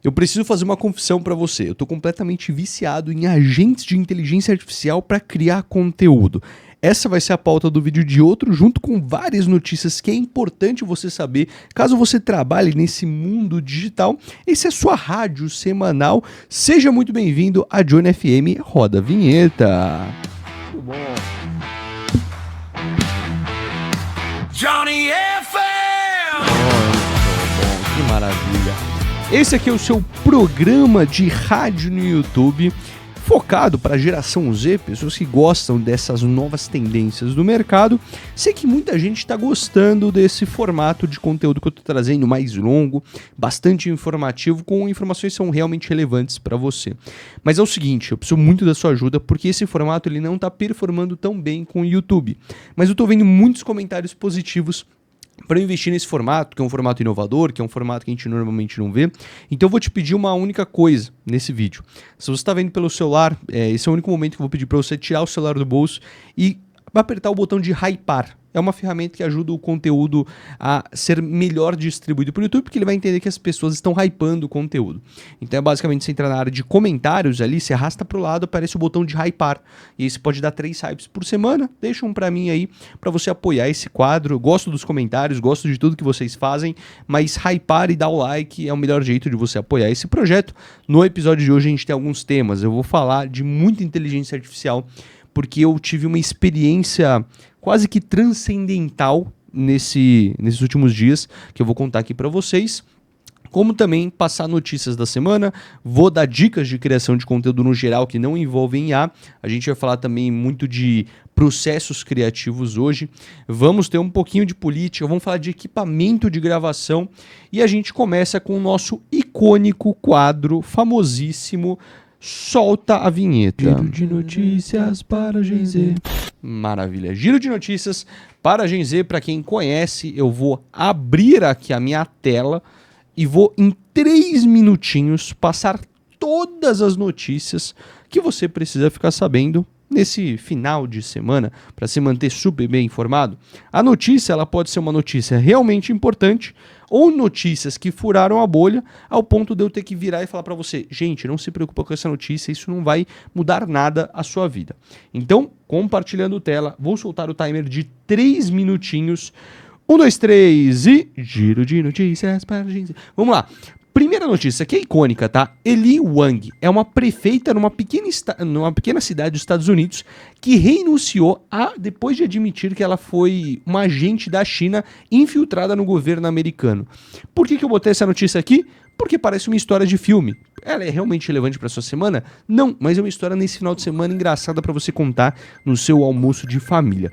Eu preciso fazer uma confissão pra você. Eu tô completamente viciado em agentes de inteligência artificial pra criar conteúdo. Essa vai ser a pauta do vídeo de outro, junto com várias notícias que é importante você saber caso você trabalhe nesse mundo digital. Esse é a sua rádio semanal. Seja muito bem-vindo a Johnny FM. Roda a vinheta. Muito bom. Johnny FM! Muito bom, que maravilha. Esse aqui é o seu programa de rádio no YouTube, focado para a geração Z, pessoas que gostam dessas novas tendências do mercado. Sei que muita gente está gostando desse formato de conteúdo que eu estou trazendo, mais longo, bastante informativo, com informações que são realmente relevantes para você. Mas é o seguinte, eu preciso muito da sua ajuda, porque esse formato ele não está performando tão bem com o YouTube. Mas eu estou vendo muitos comentários positivos para investir nesse formato, que é um formato inovador, que é um formato que a gente normalmente não vê. Então eu vou te pedir uma única coisa nesse vídeo. Se você está vendo pelo celular, esse é o único momento que eu vou pedir para você tirar o celular do bolso e apertar o botão de hypar. É uma ferramenta que ajuda o conteúdo a ser melhor distribuído para o YouTube, porque ele vai entender que as pessoas estão hypando o conteúdo. Então é basicamente você entrar na área de comentários ali, você arrasta para o lado, aparece o botão de hypar. E aí você pode dar 3 hypes por semana, deixa um para mim aí, para você apoiar esse quadro. Eu gosto dos comentários, gosto de tudo que vocês fazem, mas hypar e dar o like é o melhor jeito de você apoiar esse projeto. No episódio de hoje a gente tem alguns temas, eu vou falar de muita inteligência artificial, porque eu tive uma experiência quase que transcendental nesses últimos dias, que eu vou contar aqui para vocês, como também passar notícias da semana, vou dar dicas de criação de conteúdo no geral que não envolvem IA, a gente vai falar também muito de processos criativos hoje, vamos ter um pouquinho de política, vamos falar de equipamento de gravação e a gente começa com o nosso icônico quadro, famosíssimo, Solta a vinheta. Giro de notícias para Gen Z. Maravilha. Giro de notícias para Gen Z. Para quem conhece, eu vou abrir aqui a minha tela e vou em 3 minutinhos passar todas as notícias que você precisa ficar sabendo nesse final de semana para se manter super bem informado. A notícia ela pode ser uma notícia realmente importante ou notícias que furaram a bolha ao ponto de eu ter que virar e falar para você, gente, não se preocupa com essa notícia, isso não vai mudar nada a sua vida. Então, compartilhando tela, vou soltar o timer de 3 minutinhos. 1, 2, 3 e giro de notícias para a gente. Vamos lá. Primeira notícia, que é icônica, tá? Eli Wang é uma prefeita numa pequena cidade dos Estados Unidos que renunciou depois de admitir que ela foi uma agente da China infiltrada no governo americano. Por que eu botei essa notícia aqui? Porque parece uma história de filme. Ela é realmente relevante para sua semana? Não, mas é uma história nesse final de semana engraçada para você contar no seu almoço de família.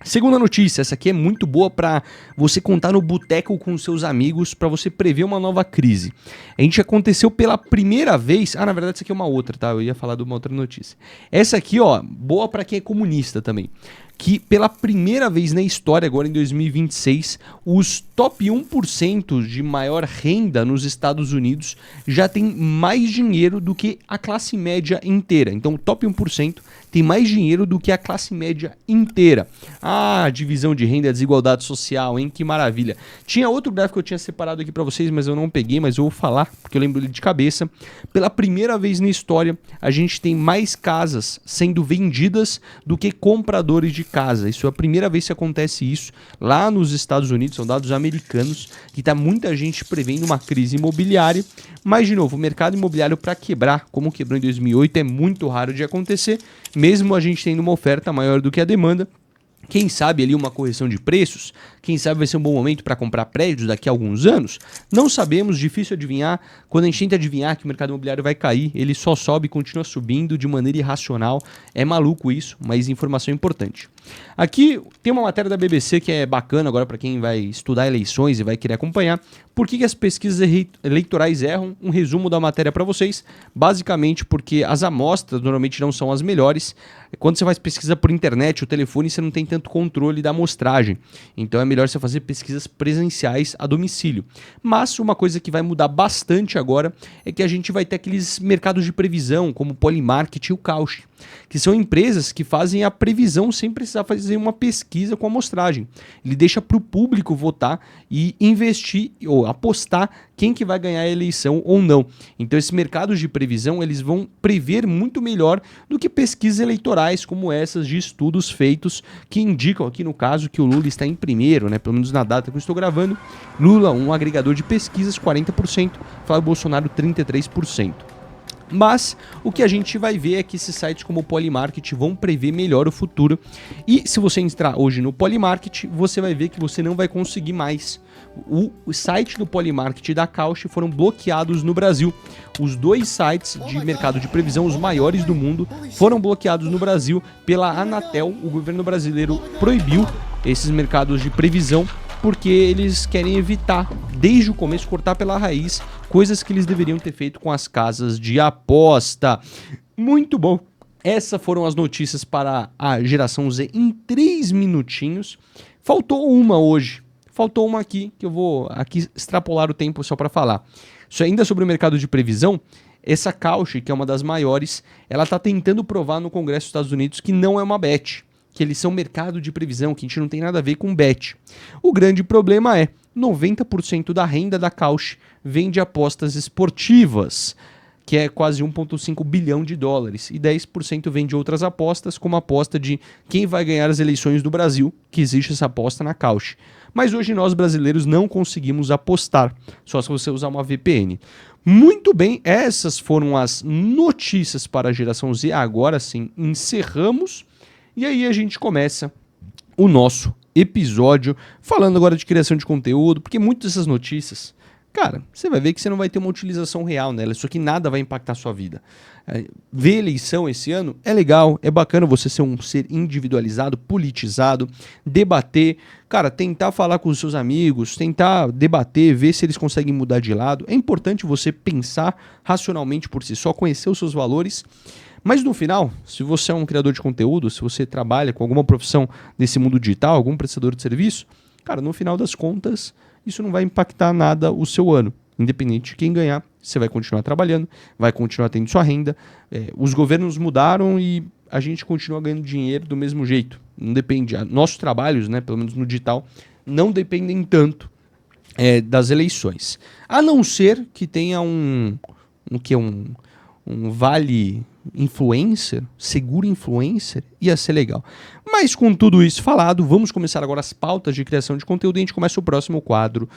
Segunda notícia, essa aqui é muito boa para você contar no boteco com seus amigos, para você prever uma nova crise. A gente aconteceu pela primeira vez, na verdade essa aqui é uma outra, tá? Eu ia falar de uma outra notícia. Essa aqui, ó, boa para quem é comunista também. Que pela primeira vez na história, agora em 2026, os top 1% de maior renda nos Estados Unidos já tem mais dinheiro do que a classe média inteira. Então o top 1% tem mais dinheiro do que a classe média inteira. Divisão de renda, desigualdade social, hein? Que maravilha. Tinha outro gráfico que eu tinha separado aqui para vocês, mas eu não peguei, mas eu vou falar, porque eu lembro ele de cabeça. Pela primeira vez na história, a gente tem mais casas sendo vendidas do que compradores de casa. Isso é a primeira vez que acontece isso lá nos Estados Unidos, são dados americanos, que tá muita gente prevendo uma crise imobiliária. Mas, de novo, o mercado imobiliário para quebrar, como quebrou em 2008, é muito raro de acontecer, mesmo a gente tendo uma oferta maior do que a demanda. Quem sabe ali uma correção de preços, quem sabe vai ser um bom momento para comprar prédios daqui a alguns anos, não sabemos, difícil adivinhar. Quando a gente tenta adivinhar que o mercado imobiliário vai cair, ele só sobe e continua subindo de maneira irracional, é maluco isso, mas informação importante. Aqui tem uma matéria da BBC que é bacana agora para quem vai estudar eleições e vai querer acompanhar. Por que as pesquisas eleitorais erram? Um resumo da matéria para vocês. Basicamente porque as amostras normalmente não são as melhores. Quando você faz pesquisa por internet ou telefone, você não tem tanto controle da amostragem. Então é melhor você fazer pesquisas presenciais a domicílio. Mas uma coisa que vai mudar bastante agora é que a gente vai ter aqueles mercados de previsão, como o Polymarket e o Cauchy, que são empresas que fazem a previsão sem precisar fazer uma pesquisa com amostragem. Ele deixa para o público votar e investir ou apostar quem que vai ganhar a eleição ou não. Então esses mercados de previsão, eles vão prever muito melhor do que pesquisas eleitorais como essas de estudos feitos que indicam aqui no caso que o Lula está em primeiro, né? Pelo menos na data que eu estou gravando. Lula, um agregador de pesquisas, 40%, Flávio Bolsonaro, 33%. Mas o que a gente vai ver é que esses sites como o Polymarket vão prever melhor o futuro. E se você entrar hoje no Polymarket, você vai ver que você não vai conseguir mais. O site do Polymarket e da Cauchy foram bloqueados no Brasil. Os dois sites de mercado de previsão, os maiores do mundo, foram bloqueados no Brasil pela Anatel. O governo brasileiro proibiu esses mercados de previsão porque eles querem evitar, desde o começo, cortar pela raiz coisas que eles deveriam ter feito com as casas de aposta. Muito bom. Essas foram as notícias para a geração Z em 3 minutinhos. Faltou uma hoje. Faltou uma aqui, que eu vou aqui extrapolar o tempo só para falar. Isso ainda sobre o mercado de previsão. Essa Cauchy, que é uma das maiores, ela está tentando provar no Congresso dos Estados Unidos que não é uma bet, que eles são mercado de previsão, que a gente não tem nada a ver com bet. O grande problema é 90% da renda da Cauchy vem de apostas esportivas, que é quase 1,5 bilhão de dólares, e 10% vem de outras apostas, como a aposta de quem vai ganhar as eleições do Brasil, que existe essa aposta na Cauchy. Mas hoje nós brasileiros não conseguimos apostar, só se você usar uma VPN. Muito bem, essas foram as notícias para a geração Z. Agora sim, encerramos. E aí a gente começa o nosso episódio falando agora de criação de conteúdo, porque muitas dessas notícias, cara, você vai ver que você não vai ter uma utilização real nela, isso aqui nada vai impactar a sua vida. Ver eleição esse ano é legal, é bacana você ser um ser individualizado, politizado, debater, cara, tentar falar com os seus amigos, tentar debater, ver se eles conseguem mudar de lado. É importante você pensar racionalmente por si só, conhecer os seus valores. Mas no final, se você é um criador de conteúdo, se você trabalha com alguma profissão nesse mundo digital, algum prestador de serviço, cara, no final das contas, isso não vai impactar nada o seu ano. Independente de quem ganhar, você vai continuar trabalhando, vai continuar tendo sua renda. Os governos mudaram e a gente continua ganhando dinheiro do mesmo jeito. Não depende. Nossos trabalhos, né, pelo menos no digital, não dependem tanto das eleições. A não ser que tenha um vale influencer, seguro influencer, ia ser legal. Mas com tudo isso falado, vamos começar agora as pautas de criação de conteúdo e a gente começa o próximo quadro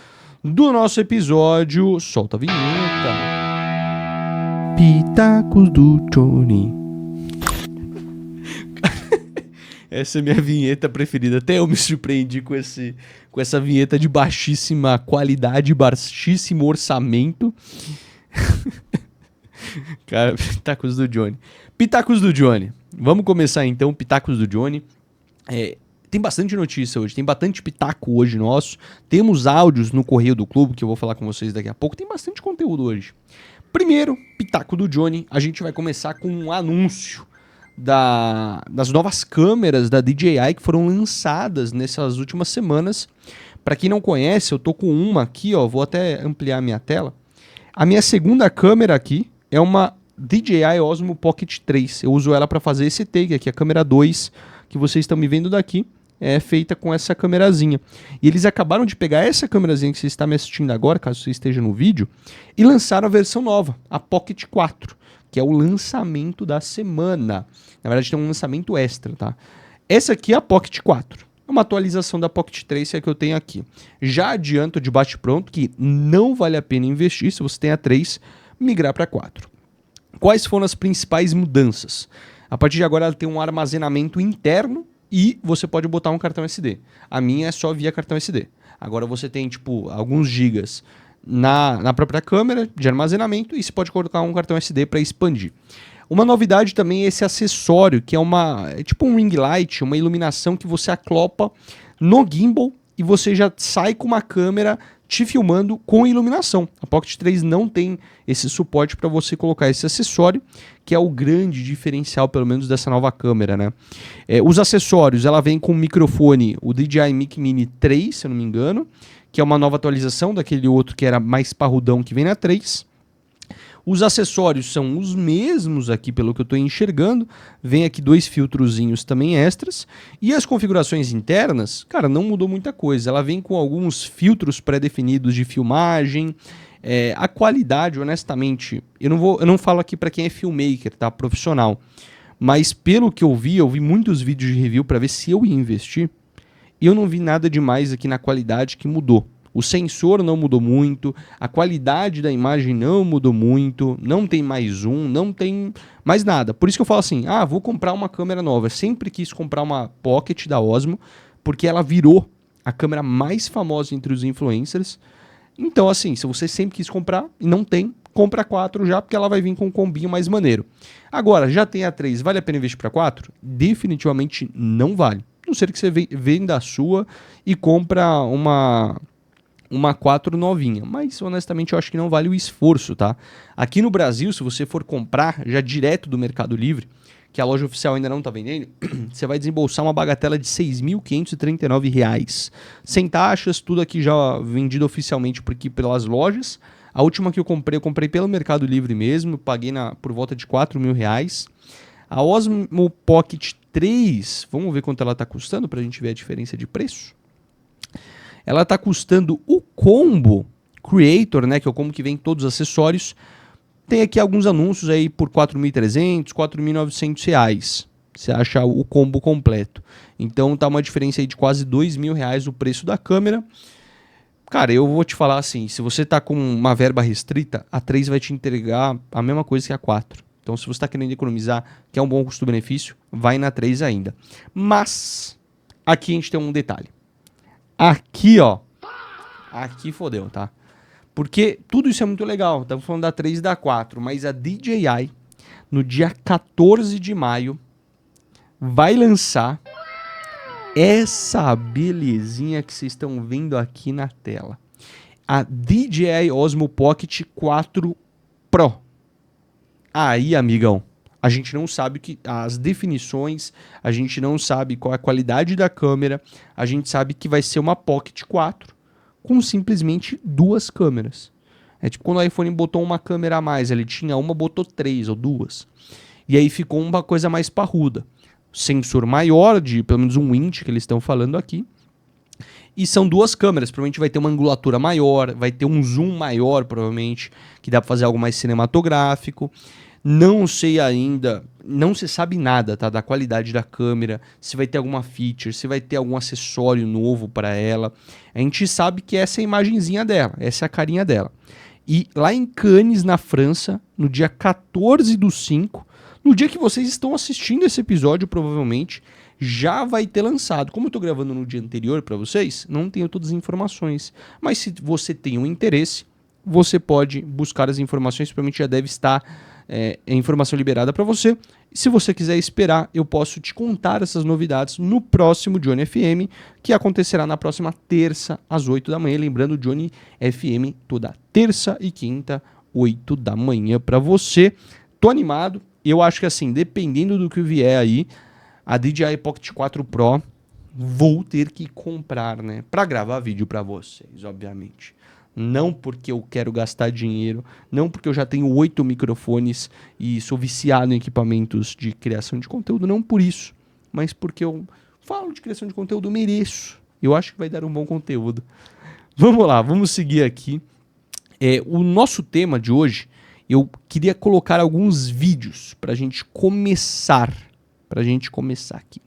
do nosso episódio. Solta a vinheta. Pitacos do Johnny. Essa é minha vinheta preferida. Até eu me surpreendi com essa vinheta de baixíssima qualidade, baixíssimo orçamento. Cara, Pitacos do Johnny. Pitacos do Johnny. Vamos começar então, Pitacos do Johnny. Tem bastante notícia hoje, tem bastante pitaco hoje nosso. Temos áudios no Correio do Clube, que eu vou falar com vocês daqui a pouco. Tem bastante conteúdo hoje. Primeiro, Pitaco do Johnny. A gente vai começar com um anúncio das novas câmeras da DJI que foram lançadas nessas últimas semanas. Para quem não conhece, eu tô com uma aqui, ó. Vou até ampliar a minha tela. A minha segunda câmera aqui é uma DJI Osmo Pocket 3. Eu uso ela para fazer esse take aqui, a câmera 2, que vocês estão me vendo daqui, é feita com essa câmerazinha. E eles acabaram de pegar essa câmerazinha que você está me assistindo agora, caso você esteja no vídeo, e lançaram a versão nova, a Pocket 4, que é o lançamento da semana. Na verdade tem um lançamento extra, tá? Essa aqui é a Pocket 4. É uma atualização da Pocket 3 que é a que eu tenho aqui. Já adianto de bate-pronto que não vale a pena investir, se você tem a 3, migrar para 4. Quais foram as principais mudanças? A partir de agora ela tem um armazenamento interno e você pode botar um cartão SD. A minha é só via cartão SD. Agora você tem tipo alguns gigas na própria câmera de armazenamento e você pode colocar um cartão SD para expandir. Uma novidade também é esse acessório, que é tipo um ring light, uma iluminação que você aclopa no gimbal e você já sai com uma câmera te filmando com iluminação. A Pocket 3 não tem esse suporte para você colocar esse acessório, que é o grande diferencial, pelo menos, dessa nova câmera, né? Os acessórios, ela vem com o microfone, o DJI Mic Mini 3, se eu não me engano, que é uma nova atualização daquele outro que era mais parrudão que vem na 3. Os acessórios são os mesmos aqui, pelo que eu estou enxergando. Vem aqui 2 filtrozinhos também extras. E as configurações internas, cara, não mudou muita coisa. Ela vem com alguns filtros pré-definidos de filmagem. A qualidade, honestamente, eu não falo aqui para quem é filmmaker, tá? Profissional. Mas pelo que eu vi muitos vídeos de review para ver se eu ia investir. E eu não vi nada demais aqui na qualidade que mudou. O sensor não mudou muito, a qualidade da imagem não mudou muito, não tem mais zoom, não tem mais nada. Por isso que eu falo assim, vou comprar uma câmera nova. Eu sempre quis comprar uma Pocket da Osmo, porque ela virou a câmera mais famosa entre os influencers. Então assim, se você sempre quis comprar e não tem, compra a 4 já, porque ela vai vir com um combinho mais maneiro. Agora, já tem a 3, vale a pena investir para 4? Definitivamente não vale. A não ser que você venda a sua e compra uma 4 novinha, mas honestamente eu acho que não vale o esforço, tá? Aqui no Brasil, se você for comprar já direto do Mercado Livre, que a loja oficial ainda não tá vendendo, você vai desembolsar uma bagatela de R$ 6.539. Sem taxas, tudo aqui já vendido oficialmente por aqui pelas lojas. A última que eu comprei pelo Mercado Livre mesmo, paguei por volta de R$ 4.000. A Osmo Pocket 3, vamos ver quanto ela tá custando pra gente ver a diferença de preço. Ela está custando o combo Creator, né, que é o combo que vem todos os acessórios. Tem aqui alguns anúncios aí por R$ 4.300, R$ 4.900. Você acha o combo completo. Então tá uma diferença aí de quase R$ 2.000 o preço da câmera. Cara, eu vou te falar assim, se você tá com uma verba restrita, a 3 vai te entregar a mesma coisa que a 4. Então se você está querendo economizar, que é um bom custo-benefício, vai na 3 ainda. Mas aqui a gente tem um detalhe. Aqui, ó. Aqui fodeu, tá? Porque tudo isso é muito legal. Estamos falando da 3 e da 4. Mas a DJI, no dia 14 de maio, vai lançar essa belezinha que vocês estão vendo aqui na tela. A DJI Osmo Pocket 4 Pro. Aí, amigão, a gente não sabe as definições, a gente não sabe qual é a qualidade da câmera, a gente sabe que vai ser uma Pocket 4 com simplesmente 2 câmeras. É tipo quando o iPhone botou uma câmera a mais, ele tinha uma, botou 3 ou 2. E aí ficou uma coisa mais parruda. Sensor maior, de pelo menos 1 inch que eles estão falando aqui. E são 2 câmeras, provavelmente vai ter uma angulatura maior, vai ter um zoom maior, provavelmente, que dá para fazer algo mais cinematográfico. Não sei ainda, não se sabe nada, tá, da qualidade da câmera, se vai ter alguma feature, se vai ter algum acessório novo para ela. A gente sabe que essa é a imagenzinha dela, essa é a carinha dela. E lá em Cannes, na França, no dia 14/5, no dia que vocês estão assistindo esse episódio, provavelmente, já vai ter lançado. Como eu estou gravando no dia anterior para vocês, não tenho todas as informações. Mas se você tem um interesse, você pode buscar as informações, provavelmente já deve estar informação liberada para você. Se você quiser esperar, eu posso te contar essas novidades no próximo Johnny FM, que acontecerá na próxima terça, às 8 da manhã. Lembrando, Johnny FM toda terça e quinta, 8 da manhã para você. Tô animado. Eu acho que assim, dependendo do que vier aí, a DJI Pocket 4 Pro, vou ter que comprar, né? Para gravar vídeo para vocês, obviamente. Não porque eu quero gastar dinheiro, não porque eu já tenho 8 microfones e sou viciado em equipamentos de criação de conteúdo, não por isso, mas porque eu falo de criação de conteúdo, eu mereço. Eu acho que vai dar um bom conteúdo. Vamos lá, vamos seguir aqui. O nosso tema de hoje, eu queria colocar alguns vídeos para a gente começar. Aqui.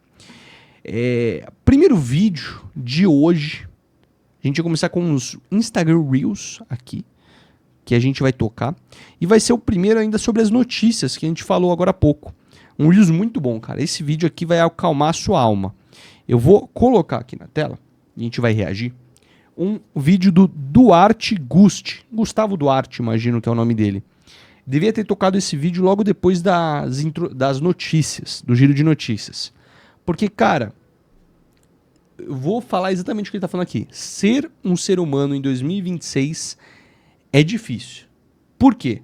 Primeiro vídeo de hoje, a gente vai começar com os Instagram Reels aqui, que a gente vai tocar. E vai ser o primeiro ainda sobre as notícias que a gente falou agora há pouco. Um Reels muito bom, cara. Esse vídeo aqui vai acalmar a sua alma. Eu vou colocar aqui na tela, e a gente vai reagir, um vídeo do Duarte Gusti. Gustavo Duarte, imagino que é o nome dele. Devia ter tocado esse vídeo logo depois das notícias, do giro de notícias. Porque, cara, eu vou falar exatamente o que ele está falando aqui. Ser um ser humano em 2026 é difícil. Por quê?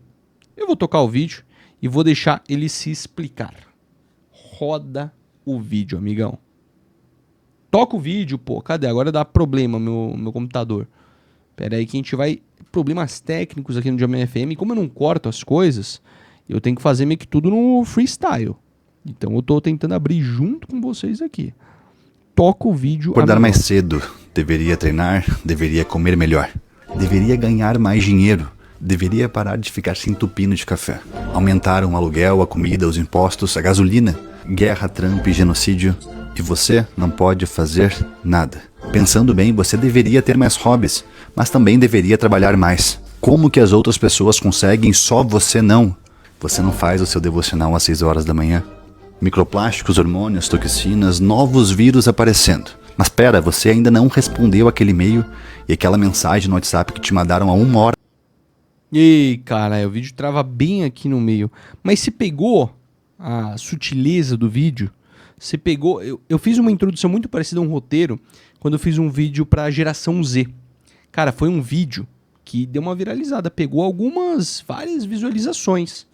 Eu vou tocar o vídeo e vou deixar ele se explicar. Roda o vídeo, amigão. Toca o vídeo, pô. Cadê? Agora dá problema meu computador. Pera aí que a gente vai... Problemas técnicos aqui no Jovem FM. Como eu não corto as coisas, eu tenho que fazer meio que tudo no freestyle. Então eu tô tentando abrir junto com vocês aqui. Toca o vídeo... Acordar mais cedo. Deveria treinar. Deveria comer melhor. Deveria ganhar mais dinheiro. deveria parar de ficar se entupindo de café. Aumentaram o aluguel, a comida, os impostos, a gasolina, guerra, Trump e genocídio. E você não pode fazer nada. Pensando bem, você deveria ter mais hobbies, mas também deveria trabalhar mais. Como que as outras pessoas conseguem, só você não? Você não faz o seu devocional às 6 horas da manhã? Microplásticos, hormônios, toxinas, novos vírus aparecendo. Mas pera, você ainda não respondeu aquele e-mail e aquela mensagem no WhatsApp que te mandaram há 1 hora. Ei, cara, o vídeo trava bem aqui no meio. Mas você pegou a sutileza do vídeo? Você pegou... Eu fiz uma introdução muito parecida a um roteiro quando eu fiz um vídeo pra geração Z. Cara, foi um vídeo que deu uma viralizada, pegou várias visualizações.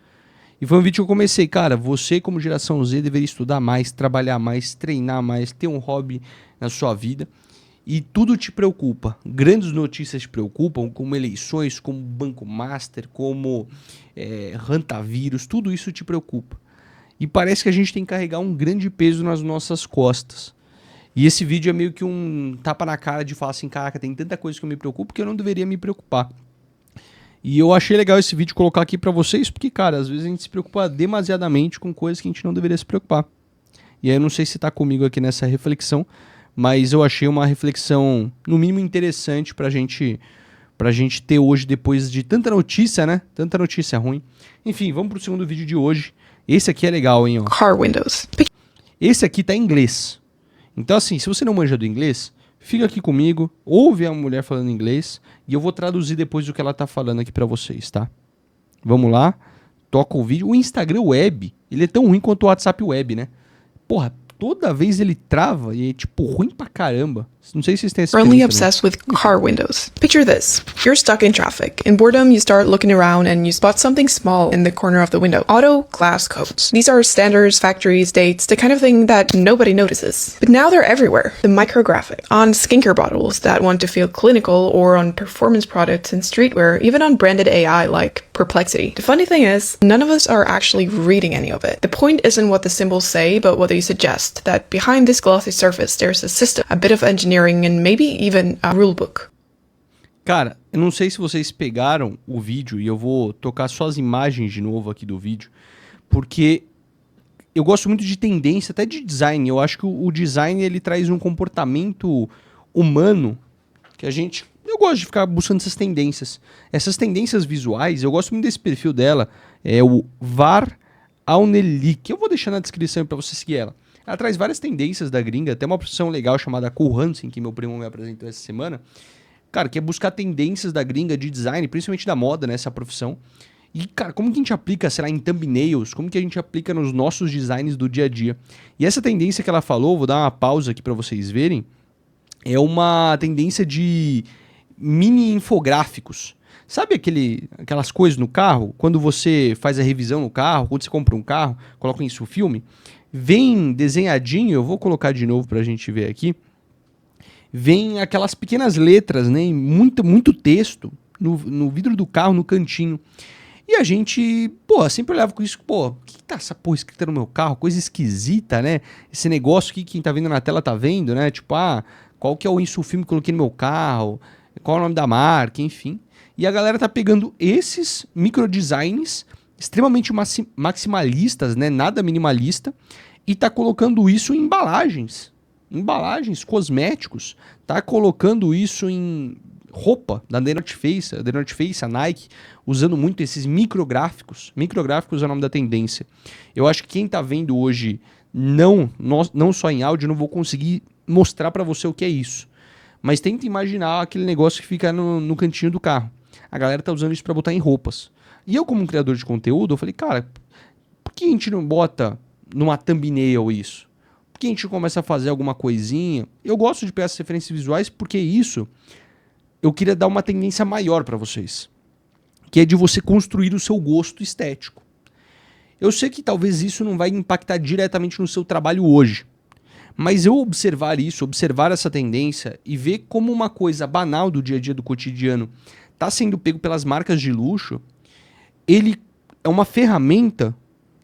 E foi um vídeo que eu comecei, cara, você como geração Z deveria estudar mais, trabalhar mais, treinar mais, ter um hobby na sua vida. E tudo te preocupa. Grandes notícias te preocupam, como eleições, como Banco Master, como Hantavírus, tudo isso te preocupa. E parece que a gente tem que carregar um grande peso nas nossas costas. E esse vídeo é meio que um tapa na cara de falar assim, caraca, tem tanta coisa que eu me preocupo que eu não deveria me preocupar. E eu achei legal esse vídeo colocar aqui pra vocês, porque, cara, às vezes a gente se preocupa demasiadamente com coisas que a gente não deveria se preocupar. E aí eu não sei se tá comigo aqui nessa reflexão, mas eu achei uma reflexão, no mínimo, interessante pra gente ter hoje, depois de tanta notícia, né? Tanta notícia ruim. Enfim, vamos pro segundo vídeo de hoje. Esse aqui é legal, hein, ó. Car windows. Esse aqui tá em inglês. Então, assim, se você não manja do inglês, fica aqui comigo, ouve a mulher falando inglês e eu vou traduzir depois o que ela tá falando aqui pra vocês, tá? Vamos lá, toca o vídeo. O Instagram Web, ele é tão ruim quanto o WhatsApp Web, né? Porra, toda vez ele trava e é, tipo, ruim pra caramba. Não sei se vocês têm essa Firmly experiência, obsessed with car windows. Picture this. You're stuck in traffic. In boredom, you start looking around and you spot something small in the corner of the window. Auto glass codes. These are standards, factories, dates, the kind of thing that nobody notices. But now they're everywhere. The micrographic. On skincare bottles that want to feel clinical, or on performance products and streetwear, even on branded AI like Perplexity. The funny thing is, none of us are actually reading any of it. The point isn't what the symbols say, but what they suggest. That behind this glossy surface, there's a system, a bit of engineering, and maybe even a rulebook. Cara, eu não sei se vocês pegaram o vídeo e eu vou tocar só as imagens de novo aqui do vídeo, porque eu gosto muito de tendência, até de design. Eu acho que o design ele traz um comportamento humano que a gente... Eu gosto de ficar buscando essas tendências. Essas tendências visuais, eu gosto muito desse perfil dela, é o Var Aunelik. Eu vou deixar na descrição para você seguir ela. Ela traz várias tendências da gringa, até uma profissão legal chamada Cool Hunting, que meu primo me apresentou essa semana. Cara, que é buscar tendências da gringa de design, principalmente da moda, nessa profissão. E, cara, como que a gente aplica, sei lá, em thumbnails? Como que a gente aplica nos nossos designs do dia a dia? E essa tendência que ela falou, vou dar uma pausa aqui para vocês verem, é uma tendência de mini infográficos. Sabe aquelas coisas no carro? Quando você faz a revisão no carro, quando você compra um carro, coloca isso no filme, vem desenhadinho, eu vou colocar de novo pra gente ver aqui, vem aquelas pequenas letras, né, muito texto no vidro do carro, no cantinho. E a gente, sempre olhava com isso, que tá essa porra escrita no meu carro? Coisa esquisita, né? Esse negócio que quem tá vendo na tela tá vendo, né? Tipo, qual que é o insufilme que eu coloquei no meu carro? Qual é o nome da marca? Enfim. E a galera tá pegando esses microdesigns extremamente maximalistas, né? Nada minimalista, e tá colocando isso em embalagens, cosméticos, tá colocando isso em roupa da The North Face, a Nike, usando muito esses micrográficos. Micrográficos é o nome da tendência. Eu acho que quem tá vendo hoje, não só em áudio, não vou conseguir mostrar para você o que é isso. Mas tenta imaginar aquele negócio que fica no cantinho do carro. A galera tá usando isso para botar em roupas. E eu, como um criador de conteúdo, eu falei, cara, por que a gente não bota numa thumbnail isso? Por que a gente não começa a fazer alguma coisinha? Eu gosto de pegar essas referências visuais porque isso eu queria dar uma tendência maior para vocês, que é de você construir o seu gosto estético. Eu sei que talvez isso não vai impactar diretamente no seu trabalho hoje, mas eu observar essa tendência e ver como uma coisa banal do dia a dia, do cotidiano, está sendo pego pelas marcas de luxo, ele é uma ferramenta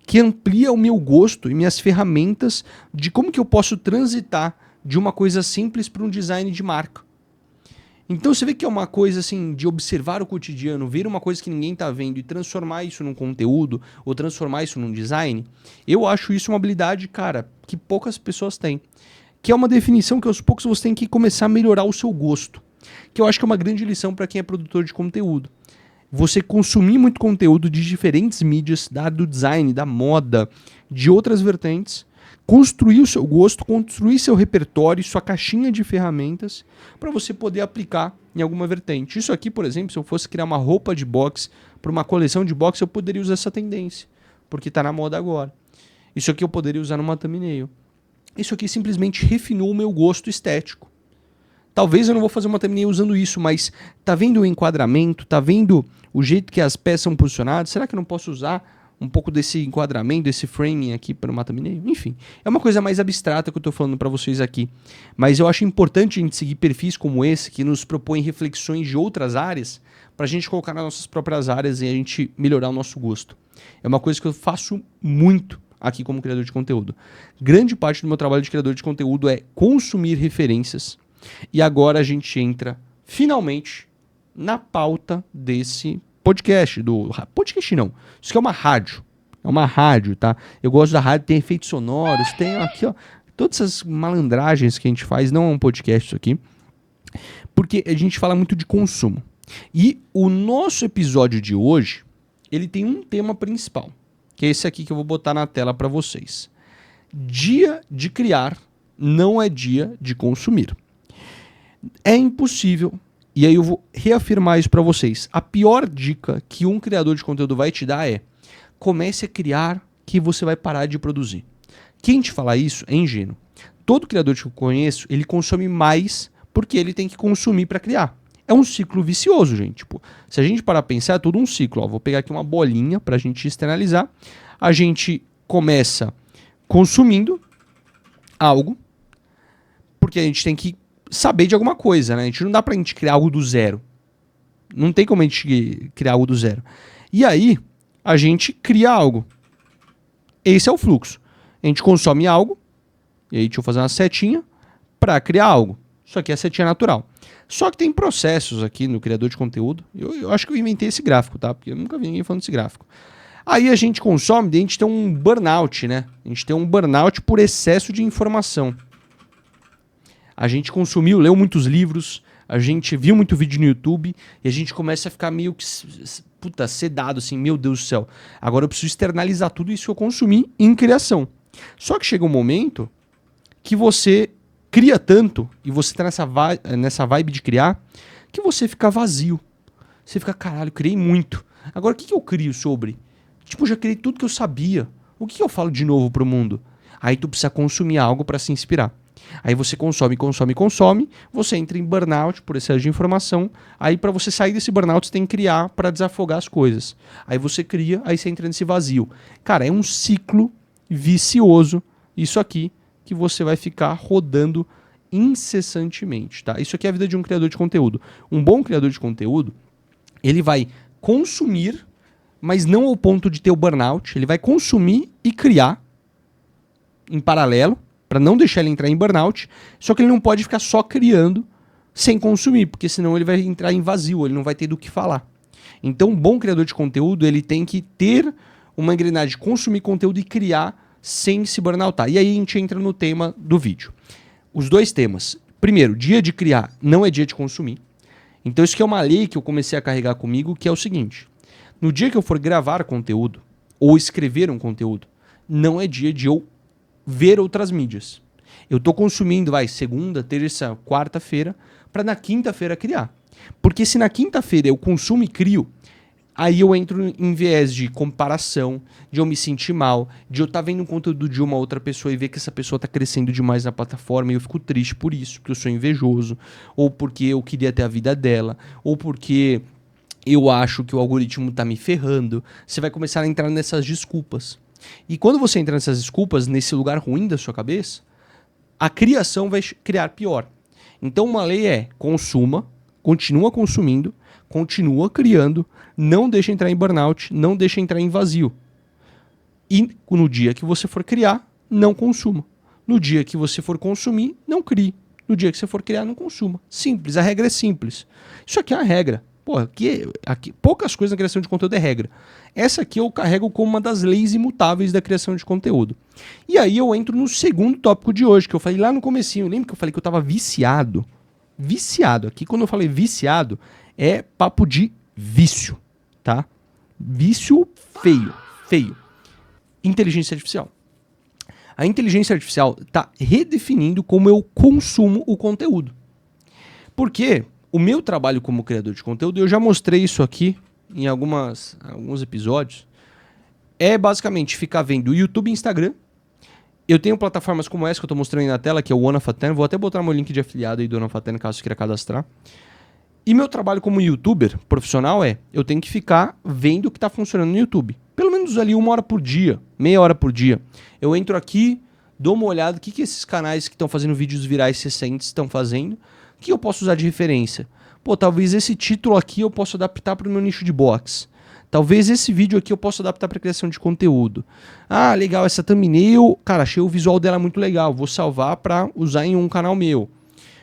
que amplia o meu gosto e minhas ferramentas de como que eu posso transitar de uma coisa simples para um design de marca. Então você vê que é uma coisa assim de observar o cotidiano, ver uma coisa que ninguém tá vendo e transformar isso num conteúdo ou transformar isso num design. Eu acho isso uma habilidade, cara, que poucas pessoas têm. Que é uma definição que aos poucos você tem que começar a melhorar o seu gosto. Que eu acho que é uma grande lição para quem é produtor de conteúdo. Você consumir muito conteúdo de diferentes mídias, da área do design, da moda, de outras vertentes, construir o seu gosto, construir seu repertório, sua caixinha de ferramentas para você poder aplicar em alguma vertente. Isso aqui, por exemplo, se eu fosse criar uma roupa de boxe para uma coleção de boxe, eu poderia usar essa tendência, porque está na moda agora. Isso aqui eu poderia usar numa thumbnail. Isso aqui simplesmente refinou o meu gosto estético. Talvez eu não vou fazer uma thumbnail usando isso, mas tá vendo o enquadramento, tá vendo o jeito que as peças são posicionadas? Será que eu não posso usar um pouco desse enquadramento, desse framing aqui para uma thumbnail? Enfim, é uma coisa mais abstrata que eu tô falando para vocês aqui. Mas eu acho importante a gente seguir perfis como esse, que nos propõem reflexões de outras áreas, para a gente colocar nas nossas próprias áreas e a gente melhorar o nosso gosto. É uma coisa que eu faço muito aqui como criador de conteúdo. Grande parte do meu trabalho de criador de conteúdo é consumir referências. E agora a gente entra, finalmente, na pauta desse podcast. Podcast não, isso aqui é uma rádio. É uma rádio, tá? Eu gosto da rádio, tem efeitos sonoros, tem aqui, ó, todas essas malandragens que a gente faz, não é um podcast isso aqui. Porque a gente fala muito de consumo. E o nosso episódio de hoje, ele tem um tema principal, que é esse aqui que eu vou botar na tela para vocês. Dia de criar não é dia de consumir. É impossível, e aí eu vou reafirmar isso para vocês. A pior dica que um criador de conteúdo vai te dar é: comece a criar que você vai parar de produzir. Quem te fala isso é ingênuo. Todo criador que eu conheço, ele consome mais porque ele tem que consumir para criar. É um ciclo vicioso, gente. Tipo, se a gente parar a pensar, é tudo um ciclo. Ó, vou pegar aqui uma bolinha para a gente externalizar. A gente começa consumindo algo, porque a gente tem que saber de alguma coisa, né? A gente não dá pra gente criar algo do zero. Não tem como a gente criar algo do zero. E aí, a gente cria algo. Esse é o fluxo. A gente consome algo, e aí deixa eu fazer uma setinha, pra criar algo. Isso aqui é a setinha natural. Só que tem processos aqui no criador de conteúdo. Eu acho que eu inventei esse gráfico, tá? Porque eu nunca vi ninguém falando desse gráfico. Aí a gente consome, daí a gente tem um burnout, né? A gente tem um burnout por excesso de informação. A gente consumiu, leu muitos livros, a gente viu muito vídeo no YouTube e a gente começa a ficar meio que sedado, assim, meu Deus do céu. Agora eu preciso externalizar tudo isso que eu consumi em criação. Só que chega um momento que você cria tanto e você tá nessa vibe de criar que você fica vazio. Você fica, caralho, criei muito. Agora o que eu crio sobre? Tipo, eu já criei tudo que eu sabia. O que eu falo de novo pro mundo? Aí tu precisa consumir algo para se inspirar. Aí você consome, você entra em burnout por excesso de informação, aí para você sair desse burnout você tem que criar para desafogar as coisas. Aí você cria, aí você entra nesse vazio. Cara, é um ciclo vicioso isso aqui que você vai ficar rodando incessantemente, tá? Isso aqui é a vida de um criador de conteúdo. Um bom criador de conteúdo, ele vai consumir, mas não ao ponto de ter o burnout, ele vai consumir e criar em paralelo, para não deixar ele entrar em burnout, só que ele não pode ficar só criando sem consumir, porque senão ele vai entrar em vazio, ele não vai ter do que falar. Então, um bom criador de conteúdo, ele tem que ter uma engrenagem de consumir conteúdo e criar sem se burnoutar. E aí a gente entra no tema do vídeo. Os dois temas. Primeiro, dia de criar não é dia de consumir. Então isso que é uma lei que eu comecei a carregar comigo, que é o seguinte: no dia que eu for gravar conteúdo ou escrever um conteúdo, não é dia de eu ver outras mídias. Eu tô consumindo, segunda, terça, quarta-feira, para na quinta-feira criar. Porque se na quinta-feira eu consumo e crio, aí eu entro em viés de comparação, de eu me sentir mal, de eu estar vendo um conteúdo de uma outra pessoa e ver que essa pessoa tá crescendo demais na plataforma e eu fico triste por isso, porque eu sou invejoso, ou porque eu queria ter a vida dela, ou porque eu acho que o algoritmo tá me ferrando. Você vai começar a entrar nessas desculpas. E quando você entra nessas desculpas, nesse lugar ruim da sua cabeça, a criação vai criar pior. Então uma lei é: consuma, continua consumindo, continua criando, não deixa entrar em burnout, não deixa entrar em vazio. E no dia que você for criar, não consuma. No dia que você for consumir, não crie. No dia que você for criar, não consuma. Simples, a regra é simples. Isso aqui é uma regra. Pô, aqui poucas coisas na criação de conteúdo é regra. Essa aqui eu carrego como uma das leis imutáveis da criação de conteúdo. E aí eu entro no segundo tópico de hoje, que eu falei lá no comecinho. Lembra que eu falei que eu tava viciado? Viciado. Aqui quando eu falei viciado, é papo de vício, tá? Vício feio. Inteligência artificial. A inteligência artificial está redefinindo como eu consumo o conteúdo. Porque o meu trabalho como criador de conteúdo, eu já mostrei isso aqui em alguns episódios, é basicamente ficar vendo YouTube e Instagram. Eu tenho plataformas como essa que eu estou mostrando aí na tela, que é o One of a Ten. Vou até botar meu link de afiliado aí do One of a Ten, caso você queira cadastrar. E meu trabalho como youtuber profissional eu tenho que ficar vendo o que está funcionando no YouTube. Pelo menos ali 1 hora por dia, meia hora por dia. Eu entro aqui, dou uma olhada, o que esses canais que estão fazendo vídeos virais recentes estão fazendo, o que eu posso usar de referência. Pô, talvez esse título aqui eu possa adaptar para o meu nicho de box. Talvez esse vídeo aqui eu possa adaptar para criação de conteúdo. Ah, legal, essa thumbnail, cara, achei o visual dela muito legal, vou salvar para usar em um canal meu.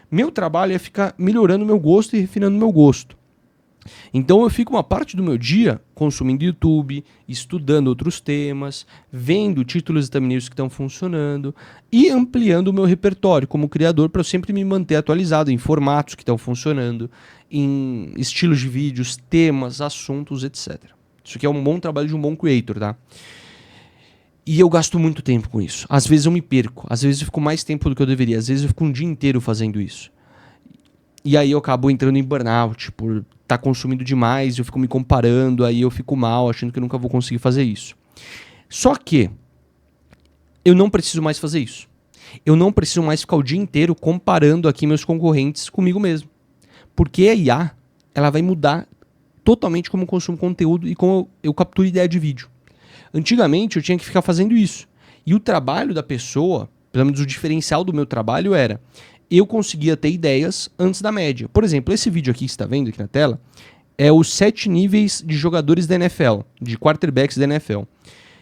Meu trabalho é ficar melhorando o meu gosto e refinando o meu gosto. Então eu fico uma parte do meu dia consumindo YouTube, estudando outros temas, vendo títulos e thumbnails que estão funcionando e ampliando o meu repertório como criador para eu sempre me manter atualizado em formatos que estão funcionando, em estilos de vídeos, temas, assuntos, etc. Isso aqui é um bom trabalho de um bom creator, tá? E eu gasto muito tempo com isso. Às vezes eu me perco, às vezes eu fico mais tempo do que eu deveria, às vezes eu fico um dia inteiro fazendo isso. E aí eu acabo entrando em burnout por estar consumindo demais, eu fico me comparando, aí eu fico mal, achando que eu nunca vou conseguir fazer isso. Só que eu não preciso mais fazer isso. Eu não preciso mais ficar o dia inteiro comparando aqui meus concorrentes comigo mesmo. Porque a IA, ela vai mudar totalmente como eu consumo conteúdo e como eu capturo ideia de vídeo. Antigamente eu tinha que ficar fazendo isso. E o trabalho da pessoa, pelo menos o diferencial do meu trabalho era... eu conseguia ter ideias antes da média. Por exemplo, esse vídeo aqui que você está vendo aqui na tela é os 7 níveis de jogadores da NFL, de quarterbacks da NFL.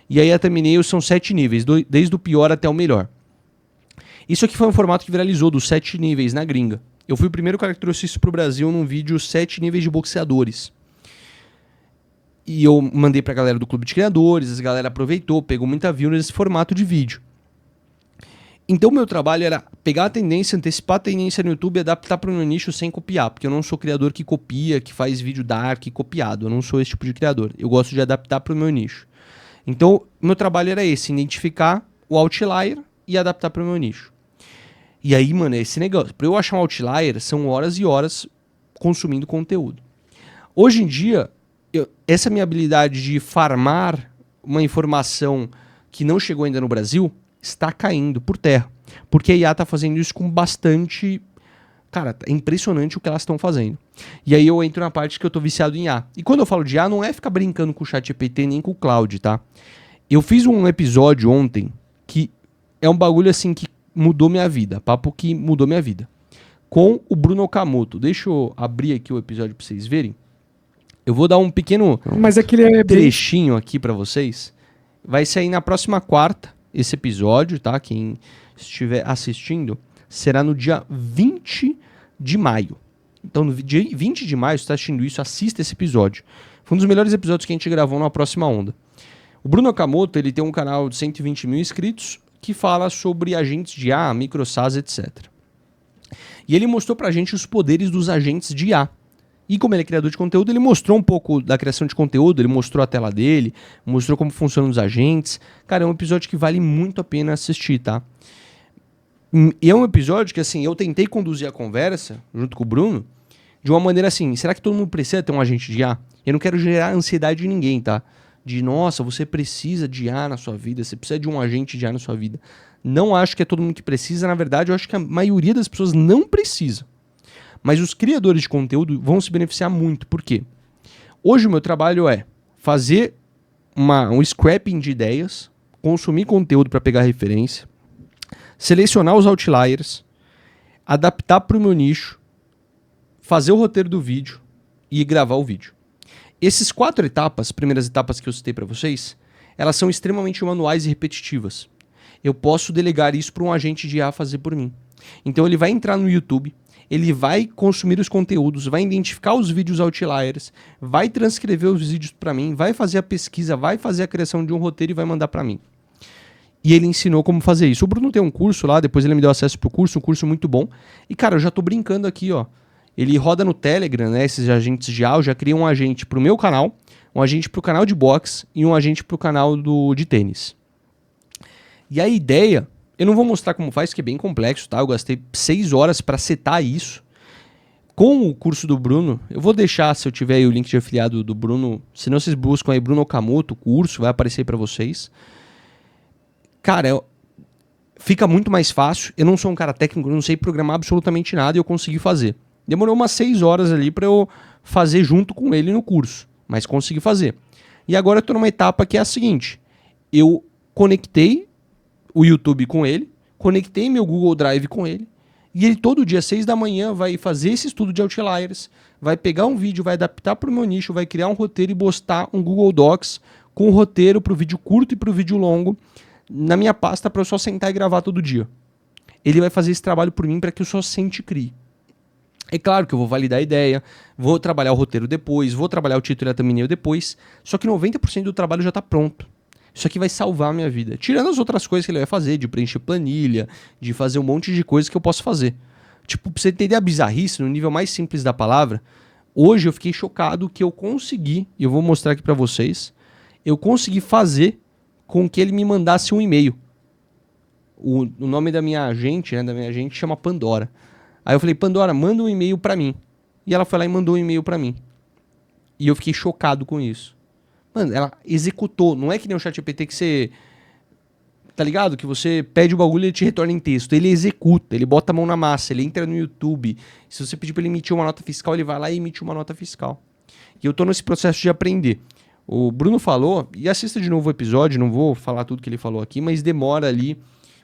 E aí a thumbnail são 7 níveis, desde o pior até o melhor. Isso aqui foi um formato que viralizou, dos 7 níveis na gringa. Eu fui o primeiro cara que trouxe isso pro Brasil num vídeo 7 níveis de boxeadores. E eu mandei pra galera do Clube de Criadores, a galera aproveitou, pegou muita view nesse formato de vídeo. Então o meu trabalho era pegar a tendência, antecipar a tendência no YouTube e adaptar para o meu nicho sem copiar, porque eu não sou criador que copia, que faz vídeo dark copiado, eu não sou esse tipo de criador, eu gosto de adaptar para o meu nicho. Então o meu trabalho era esse, identificar o outlier e adaptar para o meu nicho. E aí, mano, esse negócio, para eu achar um outlier, são horas e horas consumindo conteúdo. Hoje em dia, essa minha habilidade de farmar uma informação que não chegou ainda no Brasil está caindo por terra. Porque a IA está fazendo isso com bastante... Cara, é impressionante o que elas estão fazendo. E aí eu entro na parte que eu tô viciado em IA. E quando eu falo de IA, não é ficar brincando com o ChatGPT nem com o Claude, tá? Eu fiz um episódio ontem que é um bagulho assim que mudou minha vida. Papo que mudou minha vida. Com o Bruno Okamoto. Deixa eu abrir aqui o episódio pra vocês verem. Eu vou dar um pequeno trechinho aqui pra vocês. Vai sair na próxima quarta esse episódio, tá? Quem estiver assistindo, será no dia 20 de maio. Então, no dia 20 de maio, se está assistindo isso, assista esse episódio. Foi um dos melhores episódios que a gente gravou na Próxima Onda. O Bruno Okamoto, ele tem um canal de 120 mil inscritos que fala sobre agentes de IA, micro SaaS, etc. E ele mostrou pra gente os poderes dos agentes de IA. E como ele é criador de conteúdo, ele mostrou um pouco da criação de conteúdo, ele mostrou a tela dele, mostrou como funcionam os agentes. Cara, é um episódio que vale muito a pena assistir, tá? E é um episódio que, assim, eu tentei conduzir a conversa, junto com o Bruno, de uma maneira assim, será que todo mundo precisa ter um agente de IA? Eu não quero gerar ansiedade em ninguém, tá? De, nossa, você precisa de IA na sua vida, você precisa de um agente de IA na sua vida. Não acho que é todo mundo que precisa, na verdade, eu acho que a maioria das pessoas não precisa. Mas os criadores de conteúdo vão se beneficiar muito. Por quê? Hoje o meu trabalho é fazer um scrapping de ideias, consumir conteúdo para pegar referência, selecionar os outliers, adaptar para o meu nicho, fazer o roteiro do vídeo e gravar o vídeo. Essas 4 etapas, primeiras etapas que eu citei para vocês, elas são extremamente manuais e repetitivas. Eu posso delegar isso para um agente de IA fazer por mim. Então ele vai entrar no YouTube, ele vai consumir os conteúdos, vai identificar os vídeos outliers, vai transcrever os vídeos para mim, vai fazer a pesquisa, vai fazer a criação de um roteiro e vai mandar para mim. E ele ensinou como fazer isso. O Bruno tem um curso lá, depois ele me deu acesso pro curso, um curso muito bom. E cara, eu já tô brincando aqui, ó. Ele roda no Telegram, né, esses agentes de áudio, já cria um agente pro meu canal, um agente pro canal de boxe e um agente pro canal de tênis. E a ideia, eu não vou mostrar como faz, que é bem complexo, tá? Eu gastei 6 horas para setar isso. Com o curso do Bruno, eu vou deixar, se eu tiver aí o link de afiliado do Bruno, se não vocês buscam aí Bruno Okamoto, o curso, vai aparecer para vocês. Cara, fica muito mais fácil. Eu não sou um cara técnico, eu não sei programar absolutamente nada e eu consegui fazer. Demorou umas 6 horas ali para eu fazer junto com ele no curso, mas consegui fazer. E agora eu tô numa etapa que é a seguinte: eu conectei o YouTube com ele, conectei meu Google Drive com ele, e ele todo dia, 6 da manhã, vai fazer esse estudo de outliers, vai pegar um vídeo, vai adaptar para o meu nicho, vai criar um roteiro e postar um Google Docs com um roteiro para o vídeo curto e para o vídeo longo na minha pasta para eu só sentar e gravar todo dia. Ele vai fazer esse trabalho por mim para que eu só sente e crie. É claro que eu vou validar a ideia, vou trabalhar o roteiro depois, vou trabalhar o título e a thumbnail depois, só que 90% do trabalho já está pronto. Isso aqui vai salvar a minha vida. Tirando as outras coisas que ele vai fazer, de preencher planilha, de fazer um monte de coisas que eu posso fazer. Tipo, pra você entender a bizarrice, no nível mais simples da palavra, hoje eu fiquei chocado que eu consegui, e eu vou mostrar aqui pra vocês, eu consegui fazer com que ele me mandasse um e-mail. O nome da minha agente, né, chama Pandora. Aí eu falei, Pandora, manda um e-mail pra mim. E ela foi lá e mandou um e-mail pra mim. E eu fiquei chocado com isso. Mano, ela executou. Não é que nem o ChatGPT que você... Tá ligado? Que você pede o bagulho e ele te retorna em texto. Ele executa, ele bota a mão na massa, ele entra no YouTube. Se você pedir pra ele emitir uma nota fiscal, ele vai lá e emite uma nota fiscal. E eu tô nesse processo de aprender. O Bruno falou, e assista de novo o episódio, não vou falar tudo que ele falou aqui, mas demora ali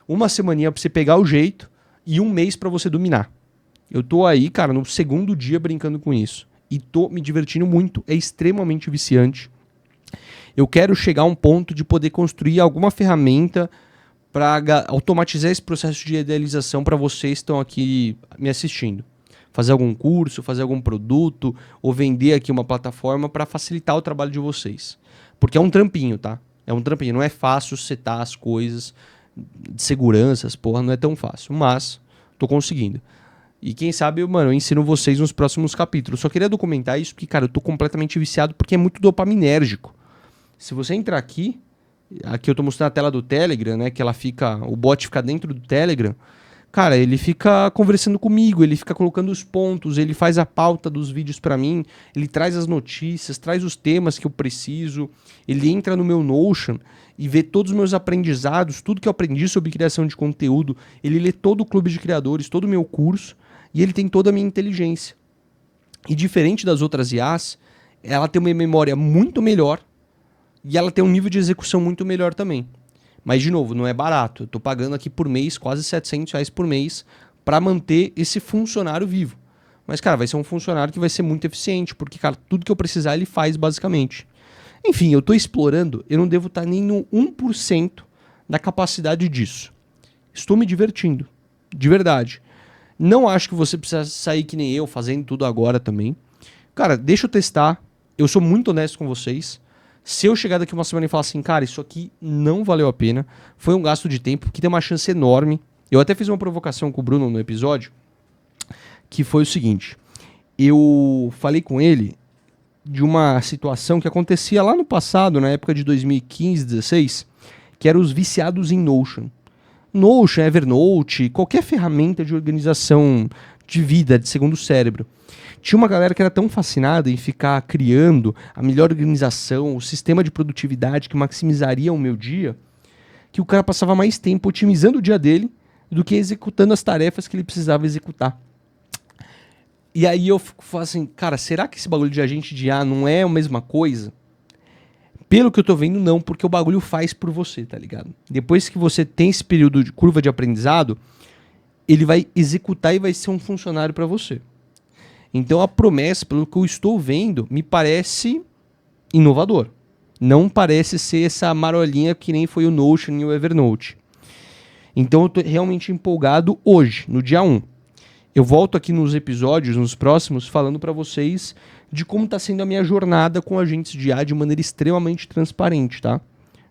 uma semaninha pra você pegar o jeito e 1 mês pra você dominar. Eu tô aí, cara, no 2º dia brincando com isso. E tô me divertindo muito. É extremamente viciante. Eu quero chegar a um ponto de poder construir alguma ferramenta para automatizar esse processo de idealização para vocês que estão aqui me assistindo. Fazer algum curso, fazer algum produto ou vender aqui uma plataforma para facilitar o trabalho de vocês. Porque é um trampinho, tá? É um trampinho. Não é fácil setar as coisas de seguranças, porra, não é tão fácil. Mas tô conseguindo. E quem sabe, mano, eu ensino vocês nos próximos capítulos. Só queria documentar isso porque, cara, eu tô completamente viciado porque é muito dopaminérgico. Se você entrar aqui eu tô mostrando a tela do Telegram, né, que ela fica, o bot fica dentro do Telegram, cara, ele fica conversando comigo, ele fica colocando os pontos, ele faz a pauta dos vídeos pra mim, ele traz as notícias, traz os temas que eu preciso, ele entra no meu Notion e vê todos os meus aprendizados, tudo que eu aprendi sobre criação de conteúdo, ele lê todo o clube de criadores, todo o meu curso, e ele tem toda a minha inteligência. E diferente das outras IAs, ela tem uma memória muito melhor, e ela tem um nível de execução muito melhor também. Mas, de novo, não é barato. Eu tô pagando aqui por mês quase R$700 por mês para manter esse funcionário vivo. Mas, cara, vai ser um funcionário que vai ser muito eficiente, porque, cara, tudo que eu precisar ele faz, basicamente. Enfim, eu tô explorando, eu não devo estar nem no 1% da capacidade disso. Estou me divertindo, de verdade. Não acho que você precisa sair que nem eu, fazendo tudo agora também. Cara, deixa eu testar. Eu sou muito honesto com vocês. Se eu chegar daqui uma semana e falar assim, cara, isso aqui não valeu a pena, foi um gasto de tempo, que tem uma chance enorme. Eu até fiz uma provocação com o Bruno no episódio, que foi o seguinte. Eu falei com ele de uma situação que acontecia lá no passado, na época de 2015, 2016, que eram os viciados em Notion. Notion, Evernote, qualquer ferramenta de organização de vida, de segundo cérebro. Tinha uma galera que era tão fascinada em ficar criando a melhor organização, o sistema de produtividade que maximizaria o meu dia, que o cara passava mais tempo otimizando o dia dele do que executando as tarefas que ele precisava executar. E aí eu falo assim, cara, será que esse bagulho de agente de IA não é a mesma coisa? Pelo que eu tô vendo, não, porque o bagulho faz por você, tá ligado? Depois que você tem esse período de curva de aprendizado, ele vai executar e vai ser um funcionário para você. Então a promessa, pelo que eu estou vendo, me parece inovador. Não parece ser essa marolinha que nem foi o Notion e o Evernote. Então eu tô realmente empolgado hoje, no dia 1. Eu volto aqui nos episódios, nos próximos, falando para vocês de como está sendo a minha jornada com agentes de IA de maneira extremamente transparente, tá?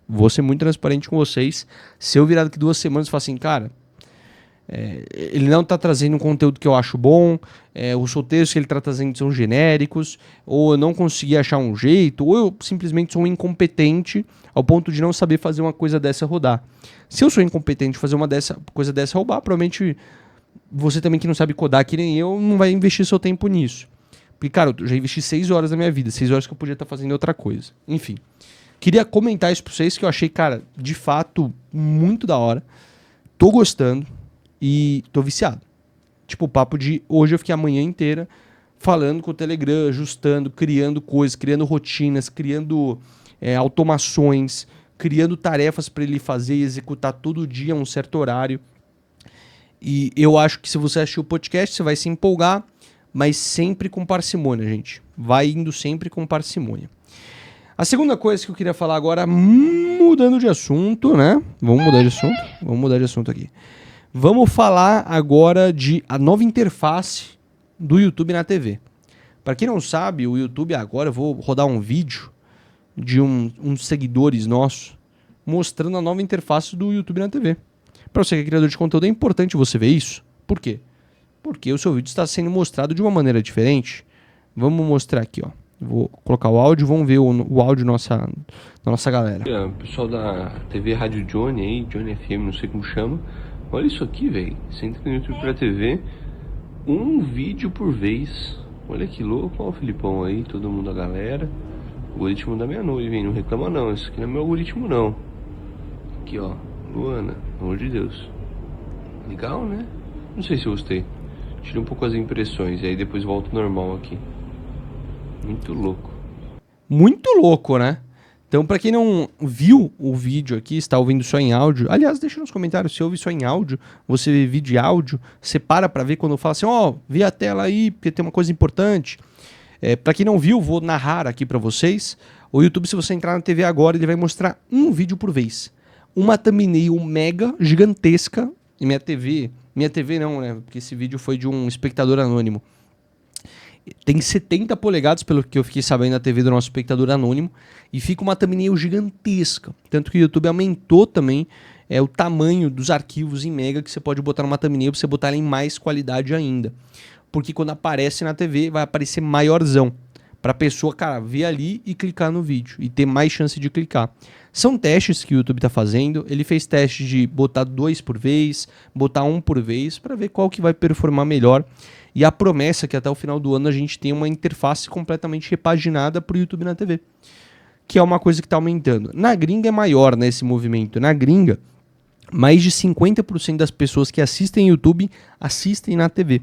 Vou ser muito transparente com vocês. Se eu virar daqui 2 semanas e falar assim, cara, ele não está trazendo um conteúdo que eu acho bom, os roteiros que ele está trazendo são genéricos, ou eu não consegui achar um jeito, ou eu simplesmente sou um incompetente ao ponto de não saber fazer uma coisa dessa rodar. Se eu sou incompetente fazer uma coisa dessa roubar, provavelmente você também que não sabe codar que nem eu, não vai investir seu tempo nisso. Porque, cara, eu já investi 6 horas da minha vida, 6 horas que eu podia estar fazendo outra coisa. Enfim, queria comentar isso pra vocês que eu achei, cara, de fato, muito da hora. Tô gostando e tô viciado. Tipo, o papo de hoje eu fiquei a manhã inteira falando com o Telegram, ajustando, criando coisas, criando rotinas, criando automações, criando tarefas para ele fazer e executar todo dia a um certo horário. E eu acho que se você assistir o podcast, você vai se empolgar, mas sempre com parcimônia, gente. Vai indo sempre com parcimônia. A segunda coisa que eu queria falar agora, mudando de assunto, né? Vamos mudar de assunto aqui. Vamos falar agora de a nova interface do YouTube na TV. Para quem não sabe, o YouTube agora, eu vou rodar um vídeo de uns seguidores nossos mostrando a nova interface do YouTube na TV. Para você que é criador de conteúdo, é importante você ver isso. Por quê? Porque o seu vídeo está sendo mostrado de uma maneira diferente. Vamos mostrar aqui, ó. Vou colocar o áudio, vamos ver o áudio da nossa galera. Pessoal da TV Rádio Johnny aí, Johnny FM, não sei como chama. Olha isso aqui, velho. Você entra no YouTube pra TV, um vídeo por vez. Olha que louco, olha o Filipão aí, todo mundo, a galera. O algoritmo da minha noiva, hein? Não reclama não, isso aqui não é meu algoritmo não. Aqui, ó, Luana, pelo amor de Deus. Legal, né? Não sei se eu gostei. Tira um pouco as impressões e aí depois volto normal aqui. Muito louco. Muito louco, né? Então, pra quem não viu o vídeo aqui, está ouvindo só em áudio, aliás, deixa nos comentários se ouve só em áudio, você vê vídeo e áudio, você para pra ver quando eu falo assim, ó, vê a tela aí, porque tem uma coisa importante. Pra quem não viu, vou narrar aqui pra vocês. O YouTube, se você entrar na TV agora, ele vai mostrar um vídeo por vez. Uma thumbnail mega gigantesca, e minha TV não, né, porque esse vídeo foi de um espectador anônimo. Tem 70 polegadas, pelo que eu fiquei sabendo, na TV do nosso espectador anônimo. E fica uma thumbnail gigantesca. Tanto que o YouTube aumentou também o tamanho dos arquivos em mega que você pode botar numa thumbnail para você botar ela em mais qualidade ainda. Porque quando aparece na TV, vai aparecer maiorzão. Para a pessoa, cara, ver ali e clicar no vídeo. E ter mais chance de clicar. São testes que o YouTube está fazendo. Ele fez teste de botar 2 por vez, botar 1 por vez, para ver qual que vai performar melhor. E a promessa é que até o final do ano a gente tem uma interface completamente repaginada para o YouTube na TV. Que é uma coisa que está aumentando. Na gringa é maior, né, esse movimento. Na gringa, mais de 50% das pessoas que assistem YouTube assistem na TV.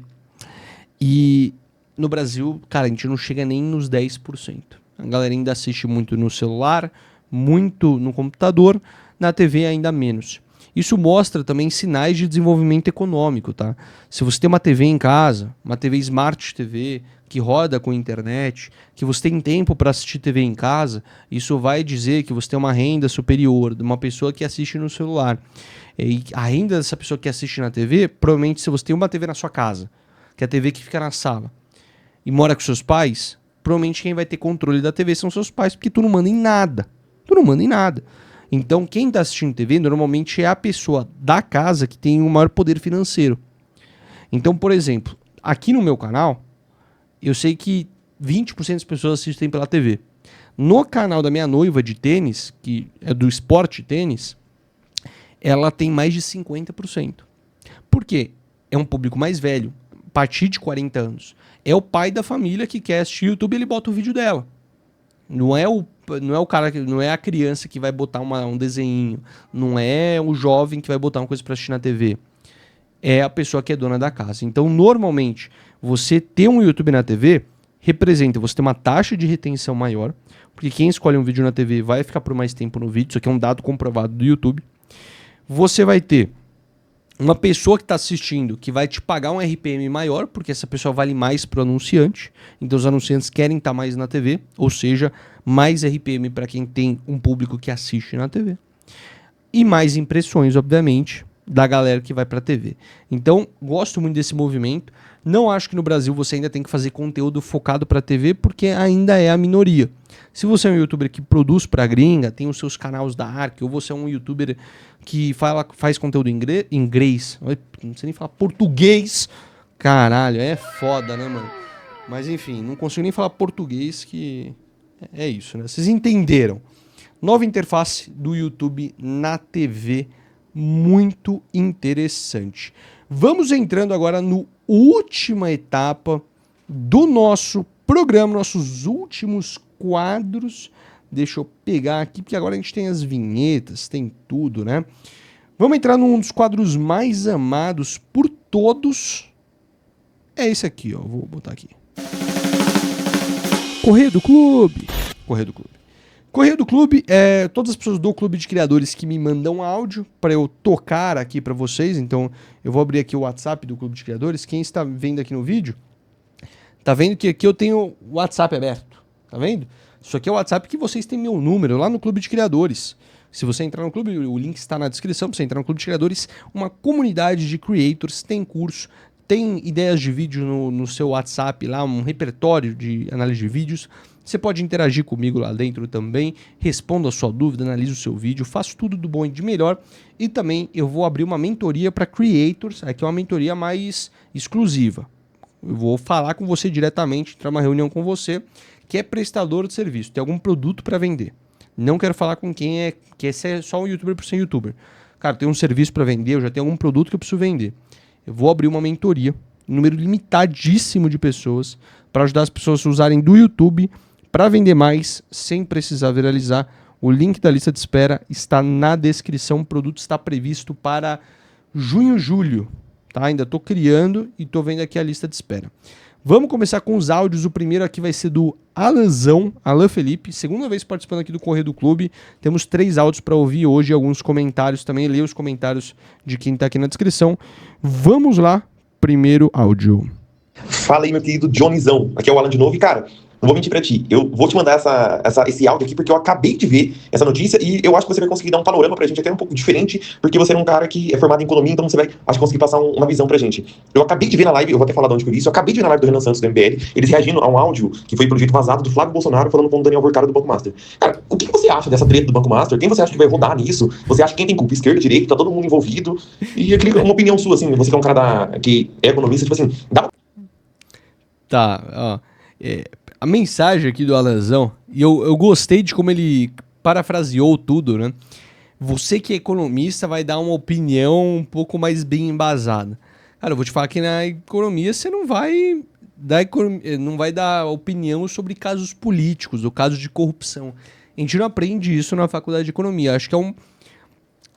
E no Brasil, cara, a gente não chega nem nos 10%. A galera ainda assiste muito no celular, muito no computador, na TV ainda menos. Isso mostra também sinais de desenvolvimento econômico, tá? Se você tem uma TV em casa, uma TV Smart TV, que roda com internet, que você tem tempo para assistir TV em casa, isso vai dizer que você tem uma renda superior de uma pessoa que assiste no celular. E a renda dessa pessoa que assiste na TV, provavelmente se você tem uma TV na sua casa, que é a TV que fica na sala, e mora com seus pais, provavelmente quem vai ter controle da TV são seus pais, porque tu não manda em nada. Tu não manda em nada. Então, quem está assistindo TV normalmente é a pessoa da casa que tem o maior poder financeiro. Então, por exemplo, aqui no meu canal, eu sei que 20% das pessoas assistem pela TV. No canal da minha noiva de tênis, que é do esporte tênis, ela tem mais de 50%. Por quê? É um público mais velho, a partir de 40 anos. É o pai da família que quer assistir YouTube e ele bota o vídeo dela. Não é o cara, não é a criança que vai botar um desenho, não é o jovem que vai botar uma coisa para assistir na TV. É a pessoa que é dona da casa. Então, normalmente, você ter um YouTube na TV representa você ter uma taxa de retenção maior, porque quem escolhe um vídeo na TV vai ficar por mais tempo no vídeo, isso aqui é um dado comprovado do YouTube. Você vai ter uma pessoa que está assistindo que vai te pagar um RPM maior, porque essa pessoa vale mais para o anunciante. Então os anunciantes querem estar mais na TV, ou seja, mais RPM para quem tem um público que assiste na TV. E mais impressões, obviamente, da galera que vai pra TV. Então, gosto muito desse movimento. Não acho que no Brasil você ainda tem que fazer conteúdo focado pra TV, porque ainda é a minoria. Se você é um youtuber que produz pra gringa, tem os seus canais da Ark, ou você é um youtuber que faz conteúdo em inglês, não sei nem falar português, caralho, é foda, né, mano? Mas enfim, não consigo nem falar português, que é isso, né? Vocês entenderam. Nova interface do YouTube na TV, muito interessante. Vamos entrando agora no última etapa do nosso programa, nossos últimos quadros. Deixa eu pegar aqui, porque agora a gente tem as vinhetas, tem tudo, né? Vamos entrar num dos quadros mais amados por todos. É esse aqui, ó. Vou botar aqui. Correio do Clube. Correio do Clube. Correio do Clube é todas as pessoas do Clube de Criadores que me mandam áudio para eu tocar aqui para vocês. Então eu vou abrir aqui o WhatsApp do Clube de Criadores. Quem está vendo aqui no vídeo, tá vendo que aqui eu tenho o WhatsApp aberto. Tá vendo? Isso aqui é o WhatsApp que vocês têm meu número lá no Clube de Criadores. Se você entrar no clube, o link está na descrição. Para você entrar no Clube de Criadores, uma comunidade de creators, tem curso, tem ideias de vídeo no seu WhatsApp lá, um repertório de análise de vídeos. Você pode interagir comigo lá dentro também, respondo a sua dúvida, analiso o seu vídeo, faço tudo do bom e de melhor. E também eu vou abrir uma mentoria para creators, aqui é uma mentoria mais exclusiva. Eu vou falar com você diretamente, entrar uma reunião com você, que é prestador de serviço, tem algum produto para vender. Não quero falar com quem quer ser só um youtuber por ser youtuber. Cara, tem um serviço para vender, eu já tenho algum produto que eu preciso vender. Eu vou abrir uma mentoria, um número limitadíssimo de pessoas, para ajudar as pessoas a usarem do YouTube para vender mais, sem precisar viralizar. O link da lista de espera está na descrição. O produto está previsto para junho, julho. Tá? Ainda estou criando e estou vendo aqui a lista de espera. Vamos começar com os áudios. O primeiro aqui vai ser do Alanzão, Alan Felipe. Segunda vez participando aqui do Correio do Clube. Temos 3 áudios para ouvir hoje, alguns comentários também. Leia os comentários de quem está aqui na descrição. Vamos lá, primeiro áudio. Fala aí, meu querido Johnnyzão. Aqui é o Alan de novo e, cara, não vou mentir pra ti. Eu vou te mandar esse áudio aqui porque eu acabei de ver essa notícia e eu acho que você vai conseguir dar um panorama pra gente até um pouco diferente, porque você é um cara que é formado em economia, então você vai, acho, conseguir passar uma visão pra gente. Eu acabei de ver na live, eu vou até falar de onde que eu vi isso, eu acabei de ver na live do Renan Santos, do MBL, eles reagindo a um áudio que foi pelo jeito vazado do Flávio Bolsonaro falando com o Daniel Vorcaro do Banco Master. Cara, o que você acha dessa treta do Banco Master? Quem você acha que vai rodar nisso? Você acha que quem tem culpa? Esquerda, direita, tá todo mundo envolvido? E eu queria uma opinião sua, assim, você que é um cara que é economista, tipo assim, dá... Tá, ó. A mensagem aqui do Alanzão, e eu gostei de como ele parafraseou tudo, né? Você que é economista vai dar uma opinião um pouco mais bem embasada. Cara, eu vou te falar que na economia você não vai dar opinião sobre casos políticos ou casos de corrupção. A gente não aprende isso na faculdade de economia. Acho que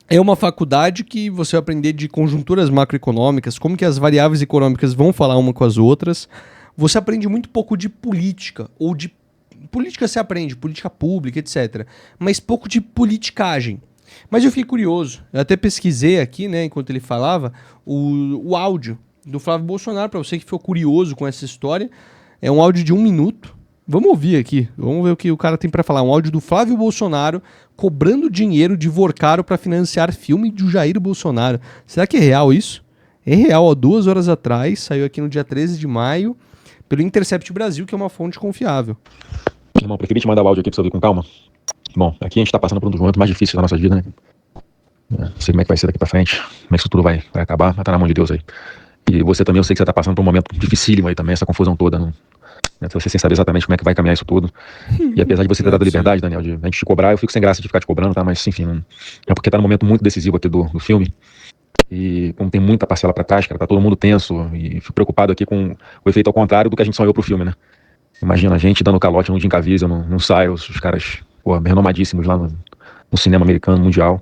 é uma faculdade que você vai aprender de conjunturas macroeconômicas, como que as variáveis econômicas vão falar uma com as outras. Você aprende muito pouco de política, ou de... Política você aprende, política pública, etc. Mas pouco de politicagem. Mas eu fiquei curioso, eu até pesquisei aqui, né, enquanto ele falava, o áudio do Flávio Bolsonaro, para você que ficou curioso com essa história. É um áudio de 1 minuto. Vamos ouvir aqui, vamos ver o que o cara tem para falar. Um áudio do Flávio Bolsonaro cobrando dinheiro de Vorcaro para financiar filme do Jair Bolsonaro. Será que é real isso? É real, há 2 horas atrás, saiu aqui no dia 13 de maio, pelo Intercept Brasil, que é uma fonte confiável. Irmão, preferi te mandar o áudio aqui pra você ouvir com calma. Bom, aqui a gente tá passando por um dos momentos mais difíceis da nossa vida, né? Não sei como é que vai ser daqui pra frente, como é que isso tudo vai acabar, mas tá na mão de Deus aí. E você também, eu sei que você tá passando por um momento dificílimo aí também, essa confusão toda, né? Você sem saber exatamente como é que vai caminhar isso tudo. E apesar de você ter dado a liberdade, Daniel, de a gente te cobrar, eu fico sem graça de ficar te cobrando, tá? Mas enfim, é porque tá num momento muito decisivo aqui do filme. E como tem muita parcela pra trás, cara, tá todo mundo tenso e fico preocupado aqui com o efeito ao contrário do que a gente sonhou pro filme, né? Imagina a gente dando calote no Jim Caviezel, no Cyrus, os caras, pô, renomadíssimos lá no cinema americano, mundial.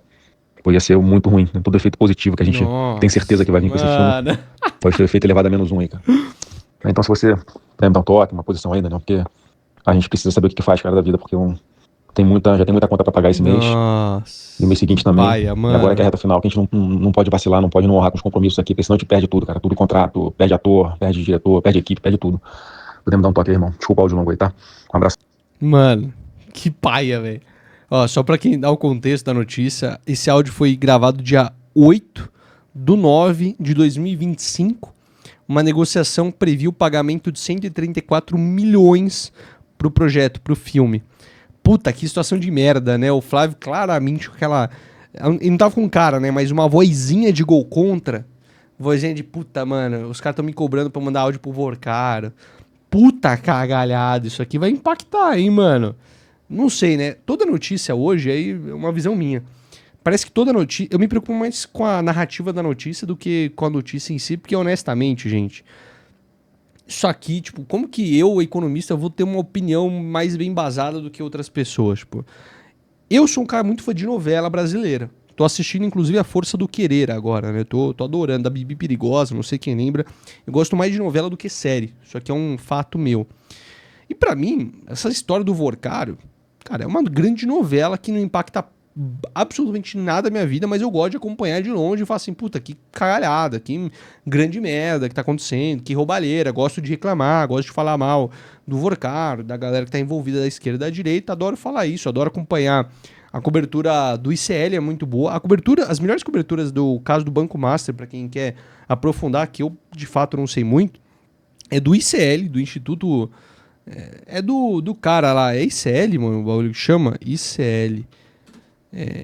Pô, ia ser muito ruim, né? Todo efeito positivo que a gente tem certeza que vai vir com esse filme. Pode ter efeito elevado a -1 aí, cara. Então se você puder me dar um toque, uma posição aí, Daniel, porque a gente precisa saber o que faz, cara, da vida, porque já tem muita conta pra pagar esse mês. E o mês seguinte também. E agora que é a reta final, que a gente não pode vacilar, não pode não honrar com os compromissos aqui, porque senão a gente perde tudo, cara. Tudo contrato, perde ator, perde diretor, perde equipe, perde tudo. Podemos dar um toque aí, irmão. Desculpa o áudio longo aí, tá? Um abraço. Mano, que paia, velho. Ó, só pra quem dá o contexto da notícia, esse áudio foi gravado dia 8 2025, uma negociação previa o pagamento de 134 milhões pro projeto, pro filme. Puta, que situação de merda, né? O Flávio claramente com aquela... Ele não tava com cara, né? Mas uma vozinha de gol contra. Vozinha de puta, mano, os caras estão me cobrando pra mandar áudio pro Vorcaro. Puta cagalhada, isso aqui vai impactar, hein, mano? Não sei, né? Toda notícia hoje, aí é uma visão minha. Parece que toda notícia... Eu me preocupo mais com a narrativa da notícia do que com a notícia em si, porque honestamente, gente... Isso aqui, tipo, como que eu, economista, vou ter uma opinião mais bem embasada do que outras pessoas, tipo... Eu sou um cara muito fã de novela brasileira. Tô assistindo, inclusive, A Força do Querer agora, né? Tô adorando. Da Bibi Perigosa, não sei quem lembra. Eu gosto mais de novela do que série. Isso aqui é um fato meu. E pra mim, essa história do Vorcaro, cara, é uma grande novela que não impacta absolutamente nada na minha vida, mas eu gosto de acompanhar de longe e falar assim, puta, que cagalhada, que grande merda que tá acontecendo, que roubalheira, gosto de reclamar, gosto de falar mal do Vorcaro, da galera que tá envolvida da esquerda e da direita, adoro falar isso, adoro acompanhar. A cobertura do ICL é muito boa. A cobertura, as melhores coberturas do caso do Banco Master, para quem quer aprofundar, que eu de fato não sei muito, é do ICL, do Instituto... É do cara lá, é ICL, mano, o bagulho que chama? ICL.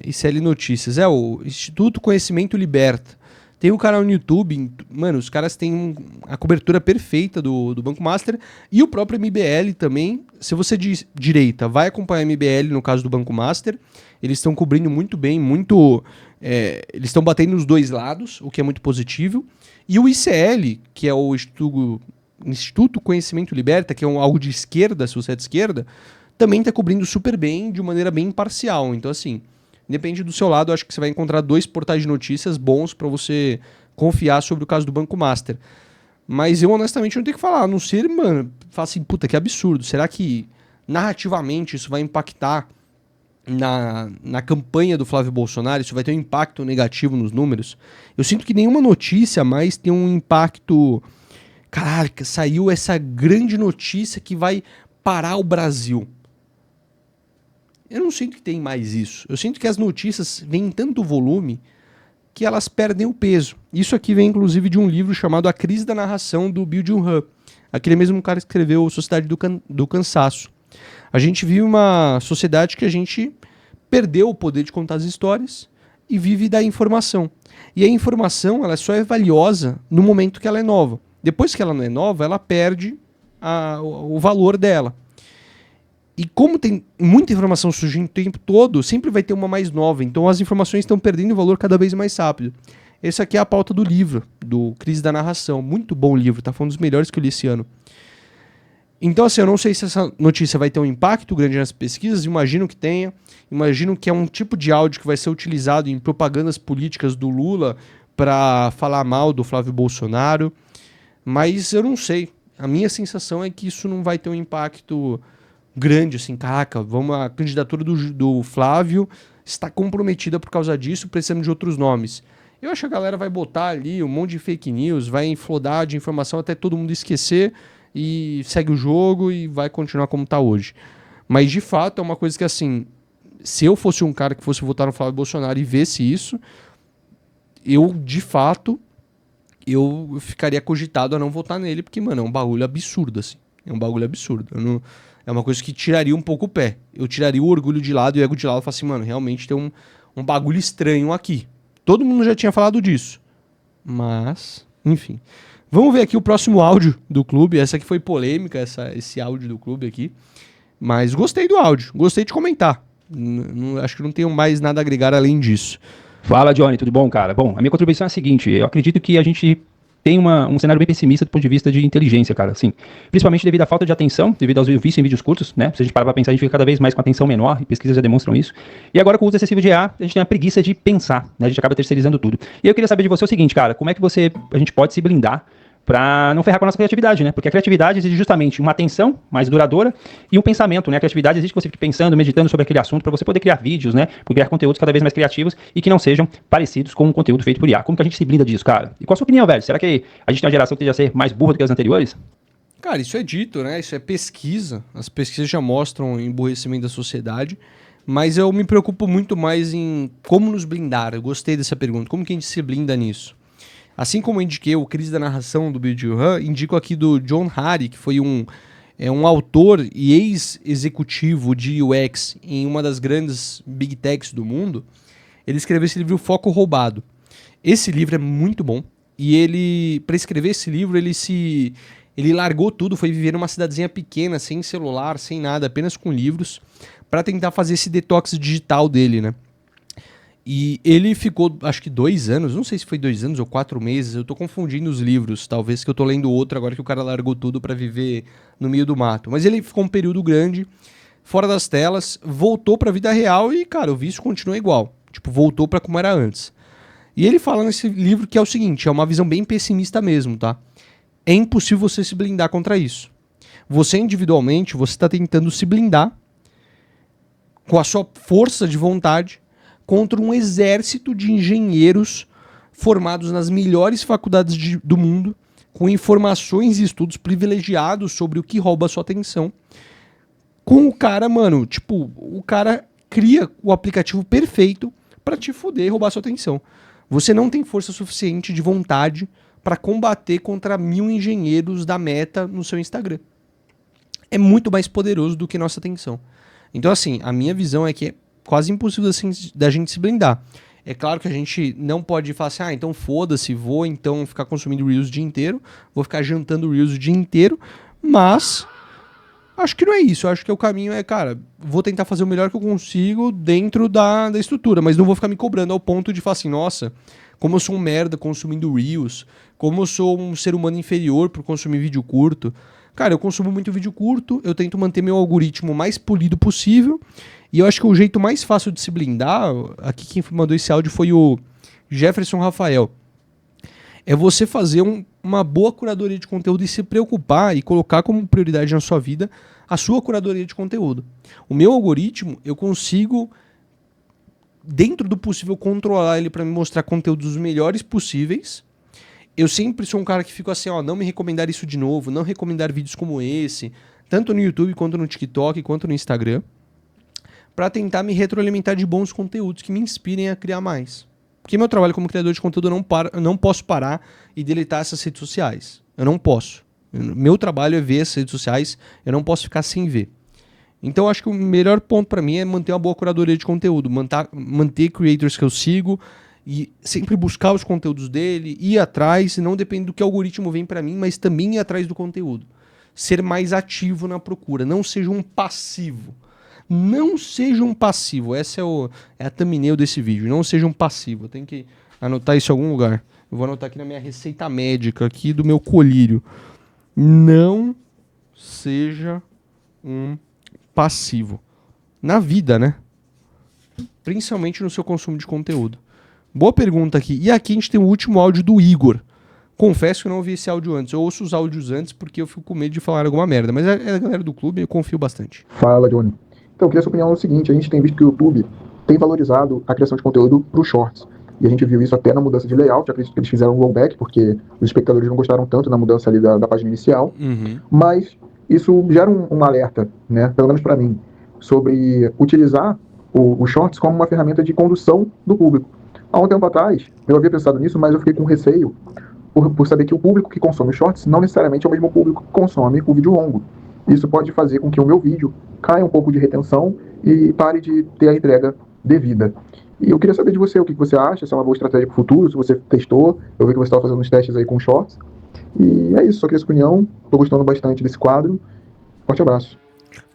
ICL Notícias. É o Instituto Conhecimento Liberta. Tem um canal no YouTube, mano, os caras têm a cobertura perfeita do Banco Master e o próprio MBL também. Se você diz direita, vai acompanhar o MBL no caso do Banco Master. Eles estão cobrindo muito bem, eles estão batendo nos dois lados, o que é muito positivo. E o ICL, que é o Instituto Conhecimento Liberta, que é algo de esquerda, se você é de esquerda, também está cobrindo super bem, de maneira bem imparcial. Então, assim, independe do seu lado, acho que você vai encontrar dois portais de notícias bons para você confiar sobre o caso do Banco Master. Mas eu, honestamente, não tenho que falar. A não ser, mano, fala assim, puta, que absurdo. Será que, narrativamente, isso vai impactar na campanha do Flávio Bolsonaro? Isso vai ter um impacto negativo nos números? Eu sinto que nenhuma notícia mais tem um impacto... Caraca, saiu essa grande notícia que vai parar o Brasil. Eu não sinto que tem mais isso. Eu sinto que as notícias vêm em tanto volume que elas perdem o peso. Isso aqui vem, inclusive, de um livro chamado A Crise da Narração, do Byung-Chul Han. Aquele mesmo cara que escreveu Sociedade do Cansaço. A gente vive uma sociedade que a gente perdeu o poder de contar as histórias e vive da informação. E a informação ela só é valiosa no momento que ela é nova. Depois que ela não é nova, ela perde o valor dela. E como tem muita informação surgindo o tempo todo, sempre vai ter uma mais nova. Então as informações estão perdendo valor cada vez mais rápido. Essa aqui é a pauta do livro, do Crise da Narração. Muito bom livro, tá? Foi um dos melhores que eu li esse ano. Então, assim, eu não sei se essa notícia vai ter um impacto grande nas pesquisas. Imagino que tenha. Imagino que é um tipo de áudio que vai ser utilizado em propagandas políticas do Lula para falar mal do Flávio Bolsonaro. Mas eu não sei. A minha sensação é que isso não vai ter um impacto grande, assim, caraca, a candidatura do Flávio está comprometida por causa disso, precisamos de outros nomes. Eu acho que a galera vai botar ali um monte de fake news, vai inflodar de informação até todo mundo esquecer e segue o jogo e vai continuar como está hoje. Mas, de fato, é uma coisa que, assim, se eu fosse um cara que fosse votar no Flávio Bolsonaro e visse isso, eu, de fato, eu ficaria cogitado a não votar nele, porque, mano, é um bagulho absurdo, assim. É um bagulho absurdo. É uma coisa que tiraria um pouco o pé. Eu tiraria o orgulho de lado e o ego de lado e falaria assim, mano, realmente tem um bagulho estranho aqui. Todo mundo já tinha falado disso. Mas, enfim. Vamos ver aqui o próximo áudio do clube. Essa aqui foi polêmica, esse áudio do clube aqui. Mas gostei do áudio. Gostei de comentar. Acho que não tenho mais nada a agregar além disso. Fala, Johnny, tudo bom, cara? Bom, a minha contribuição é a seguinte, eu acredito que a gente tem um cenário bem pessimista do ponto de vista de inteligência, cara, assim, principalmente devido à falta de atenção, devido aos vícios em vídeos curtos, né, se a gente parar pra pensar, a gente fica cada vez mais com atenção menor, e pesquisas já demonstram isso, e agora com o uso excessivo de IA, a gente tem a preguiça de pensar, né, a gente acaba terceirizando tudo. E eu queria saber de você o seguinte, cara, como é que a gente pode se blindar para não ferrar com a nossa criatividade, né? Porque a criatividade exige justamente uma atenção mais duradoura e um pensamento, né? A criatividade exige que você fique pensando, meditando sobre aquele assunto para você poder criar vídeos, né? Criar conteúdos cada vez mais criativos e que não sejam parecidos com o conteúdo feito por IA. Como que a gente se blinda disso, cara? E qual a sua opinião, velho? Será que a gente tem uma geração que tende a ser mais burra do que as anteriores? Cara, isso é dito, né? Isso é pesquisa. As pesquisas já mostram o emburrecimento da sociedade. Mas eu me preocupo muito mais em como nos blindar. Eu gostei dessa pergunta. Como que a gente se blinda nisso? Assim como eu indiquei o Crise da Narração do Byung-Chul Han, indico aqui do John Hattie, que foi um autor e ex-executivo de UX em uma das grandes big techs do mundo. Ele escreveu esse livro, O Foco Roubado. Esse livro é muito bom. E ele, para escrever esse livro, ele largou tudo, foi viver numa cidadezinha pequena, sem celular, sem nada, apenas com livros, para tentar fazer esse detox digital dele, né? E ele ficou, acho que 2 anos, não sei se foi 2 anos ou 4 meses, eu tô confundindo os livros, talvez que eu tô lendo outro agora que o cara largou tudo para viver no meio do mato. Mas ele ficou um período grande, fora das telas, voltou pra vida real e, cara, o vício continua igual. Tipo, voltou pra como era antes. E ele fala nesse livro que é o seguinte, é uma visão bem pessimista mesmo, tá? É impossível você se blindar contra isso. Você individualmente, você está tentando se blindar com a sua força de vontade contra um exército de engenheiros formados nas melhores faculdades do mundo, com informações e estudos privilegiados sobre o que rouba a sua atenção. Com o cara, mano, tipo, o cara cria o aplicativo perfeito pra te fuder e roubar a sua atenção. Você não tem força suficiente de vontade para combater contra 1000 engenheiros da Meta no seu Instagram. É muito mais poderoso do que nossa atenção. Então, assim, a minha visão é que é quase impossível assim, da gente se blindar. É claro que a gente não pode falar assim, então foda-se, vou então ficar consumindo Reels o dia inteiro, vou ficar jantando Reels o dia inteiro, mas acho que não é isso. Eu acho que o caminho é, cara, vou tentar fazer o melhor que eu consigo dentro da estrutura, mas não vou ficar me cobrando ao ponto de falar assim, nossa, como eu sou um merda consumindo Reels, como eu sou um ser humano inferior por consumir vídeo curto. Cara, eu consumo muito vídeo curto, eu tento manter meu algoritmo mais polido possível, e eu acho que o jeito mais fácil de se blindar, aqui quem mandou esse áudio foi o Jefferson Rafael, é você fazer uma boa curadoria de conteúdo e se preocupar e colocar como prioridade na sua vida a sua curadoria de conteúdo. O meu algoritmo, eu consigo, dentro do possível, controlar ele para me mostrar conteúdos os melhores possíveis. Eu sempre sou um cara que fica assim, não me recomendar isso de novo, não recomendar vídeos como esse, tanto no YouTube, quanto no TikTok, quanto no Instagram, para tentar me retroalimentar de bons conteúdos que me inspirem a criar mais. Porque meu trabalho como criador de conteúdo, eu não posso parar e deletar essas redes sociais. Eu não posso. Meu trabalho é ver essas redes sociais, eu não posso ficar sem ver. Então eu acho que o melhor ponto para mim é manter uma boa curadoria de conteúdo, manter creators que eu sigo e sempre buscar os conteúdos dele, ir atrás, não depende do que o algoritmo vem para mim, mas também ir atrás do conteúdo. Ser mais ativo na procura, não seja um passivo. Não seja um passivo, essa é a thumbnail desse vídeo, não seja um passivo, eu tenho que anotar isso em algum lugar. Eu vou anotar aqui na minha receita médica, aqui do meu colírio. Não seja um passivo. Na vida, né? Principalmente no seu consumo de conteúdo. Boa pergunta aqui. E aqui a gente tem o último áudio do Igor. Confesso que eu não ouvi esse áudio antes. Eu ouço os áudios antes porque eu fico com medo de falar alguma merda. Mas é a galera do clube, eu confio bastante. Fala, Johnny. Então, eu queria sua opinião no seguinte, a gente tem visto que o YouTube tem valorizado a criação de conteúdo para os shorts. E a gente viu isso até na mudança de layout, acredito que eles fizeram um rollback, porque os espectadores não gostaram tanto na mudança ali da página inicial. Mas isso gera um alerta, né, pelo menos para mim, sobre utilizar os shorts como uma ferramenta de condução do público. Há um tempo atrás, eu havia pensado nisso, mas eu fiquei com receio por saber que o público que consome shorts não necessariamente é o mesmo público que consome o vídeo longo. Isso pode fazer com que o meu vídeo caia um pouco de retenção e pare de ter a entrega devida. E eu queria saber de você, o que você acha, se é uma boa estratégia para o futuro, se você testou, eu vi que você estava fazendo uns testes aí com shorts. E é isso, só queria sua opinião, estou gostando bastante desse quadro. Forte abraço.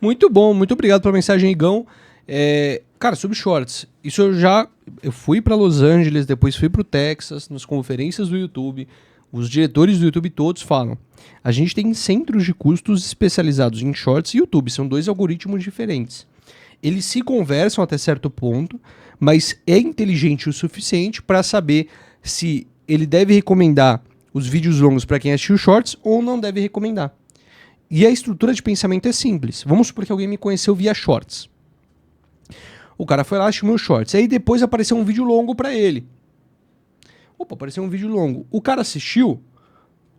Muito bom, muito obrigado pela mensagem, Igão. Cara, sobre shorts, isso eu fui para Los Angeles, depois fui para o Texas, nas conferências do YouTube, os diretores do YouTube todos falam, a gente tem centros de custos especializados em shorts e YouTube, são 2 algoritmos diferentes. Eles se conversam até certo ponto, mas é inteligente o suficiente para saber se ele deve recomendar os vídeos longos para quem assistiu shorts ou não deve recomendar. E a estrutura de pensamento é simples. Vamos supor que alguém me conheceu via shorts. O cara foi lá, assistiu meus shorts. Aí depois apareceu um vídeo longo para ele. Opa, apareceu um vídeo longo. O cara assistiu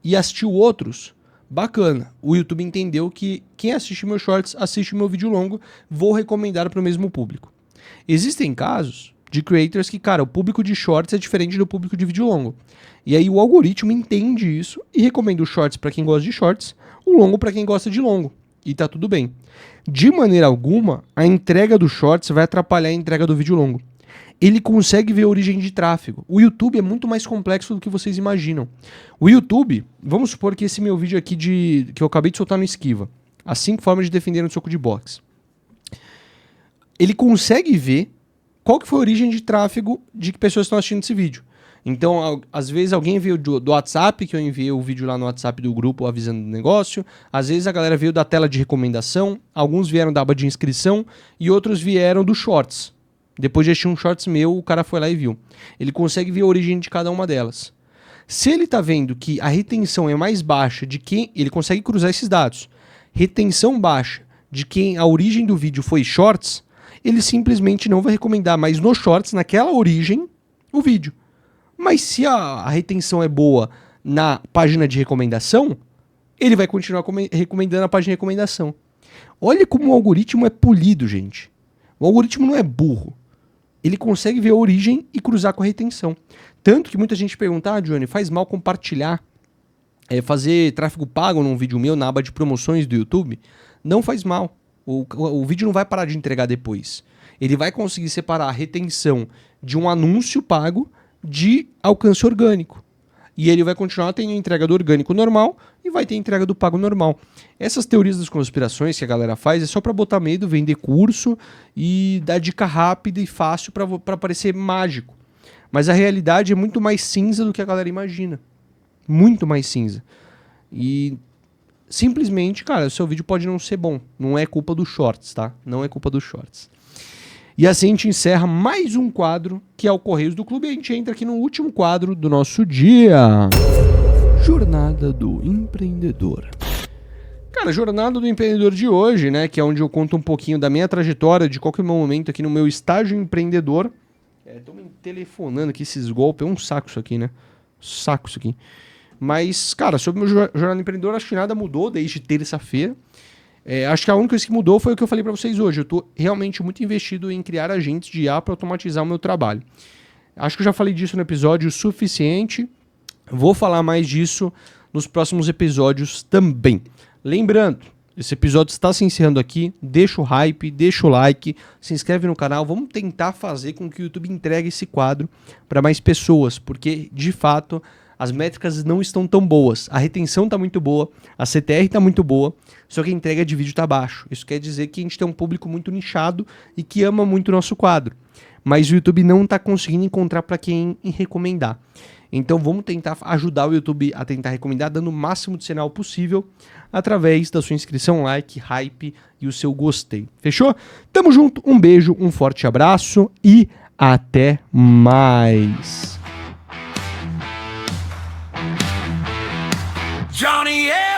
e assistiu outros. Bacana. O YouTube entendeu que quem assiste meus shorts assiste meu vídeo longo. Vou recomendar para o mesmo público. Existem casos de creators que, cara, o público de shorts é diferente do público de vídeo longo. E aí o algoritmo entende isso e recomenda os shorts para quem gosta de shorts, o longo para quem gosta de longo. E tá tudo bem. De maneira alguma, a entrega do shorts vai atrapalhar a entrega do vídeo longo. Ele consegue ver a origem de tráfego. O YouTube é muito mais complexo do que vocês imaginam. O YouTube, vamos supor que esse meu vídeo aqui que eu acabei de soltar no Esquiva, as 5 formas de defender no soco de boxe. Ele consegue ver qual que foi a origem de tráfego de que pessoas estão assistindo esse vídeo. Então, às vezes alguém veio do WhatsApp, que eu enviei o vídeo lá no WhatsApp do grupo avisando do negócio. Às vezes a galera veio da tela de recomendação, alguns vieram da aba de inscrição e outros vieram do Shorts. Depois de assistir um Shorts meu, o cara foi lá e viu. Ele consegue ver a origem de cada uma delas. Se ele tá vendo que a retenção é mais baixa de quem... Ele consegue cruzar esses dados. Retenção baixa de quem a origem do vídeo foi Shorts, ele simplesmente não vai recomendar mais no Shorts, naquela origem, o vídeo. Mas se a retenção é boa na página de recomendação, ele vai continuar recomendando a página de recomendação. Olha como o algoritmo é polido, gente. O algoritmo não é burro. Ele consegue ver a origem e cruzar com a retenção. Tanto que muita gente pergunta, Johnny, faz mal compartilhar, fazer tráfego pago num vídeo meu na aba de promoções do YouTube? Não faz mal. O vídeo não vai parar de entregar depois. Ele vai conseguir separar a retenção de um anúncio pago de alcance orgânico. E ele vai continuar tendo a entrega do orgânico normal e vai ter a entrega do pago normal. Essas teorias das conspirações que a galera faz é só para botar medo, vender curso e dar dica rápida e fácil para parecer mágico. Mas a realidade é muito mais cinza do que a galera imagina. Muito mais cinza. E simplesmente, cara, o seu vídeo pode não ser bom. Não é culpa dos shorts, tá? Não é culpa dos shorts. E assim a gente encerra mais um quadro, que é o Correios do Clube, e a gente entra aqui no último quadro do nosso dia. Jornada do Empreendedor. Cara, Jornada do Empreendedor de hoje, né, que é onde eu conto um pouquinho da minha trajetória, de qual que é o meu momento aqui no meu estágio empreendedor. Tô me telefonando aqui, esses golpes, é um saco isso aqui, né? Saco isso aqui. Mas, cara, sobre o meu Jornada Empreendedor, acho que nada mudou desde terça-feira. Acho que a única coisa que mudou foi o que eu falei para vocês hoje. Eu tô realmente muito investido em criar agentes de IA para automatizar o meu trabalho. Acho que eu já falei disso no episódio suficiente. Vou falar mais disso nos próximos episódios também. Lembrando, esse episódio está se encerrando aqui. Deixa o hype, deixa o like, se inscreve no canal. Vamos tentar fazer com que o YouTube entregue esse quadro para mais pessoas, porque, de fato, as métricas não estão tão boas. A retenção está muito boa, a CTR está muito boa, só que a entrega de vídeo está baixa. Isso quer dizer que a gente tem um público muito nichado e que ama muito o nosso quadro. Mas o YouTube não está conseguindo encontrar para quem recomendar. Então vamos tentar ajudar o YouTube a tentar recomendar, dando o máximo de sinal possível através da sua inscrição, like, hype e o seu gostei. Fechou? Tamo junto, um beijo, um forte abraço e até mais! Johnny, yeah!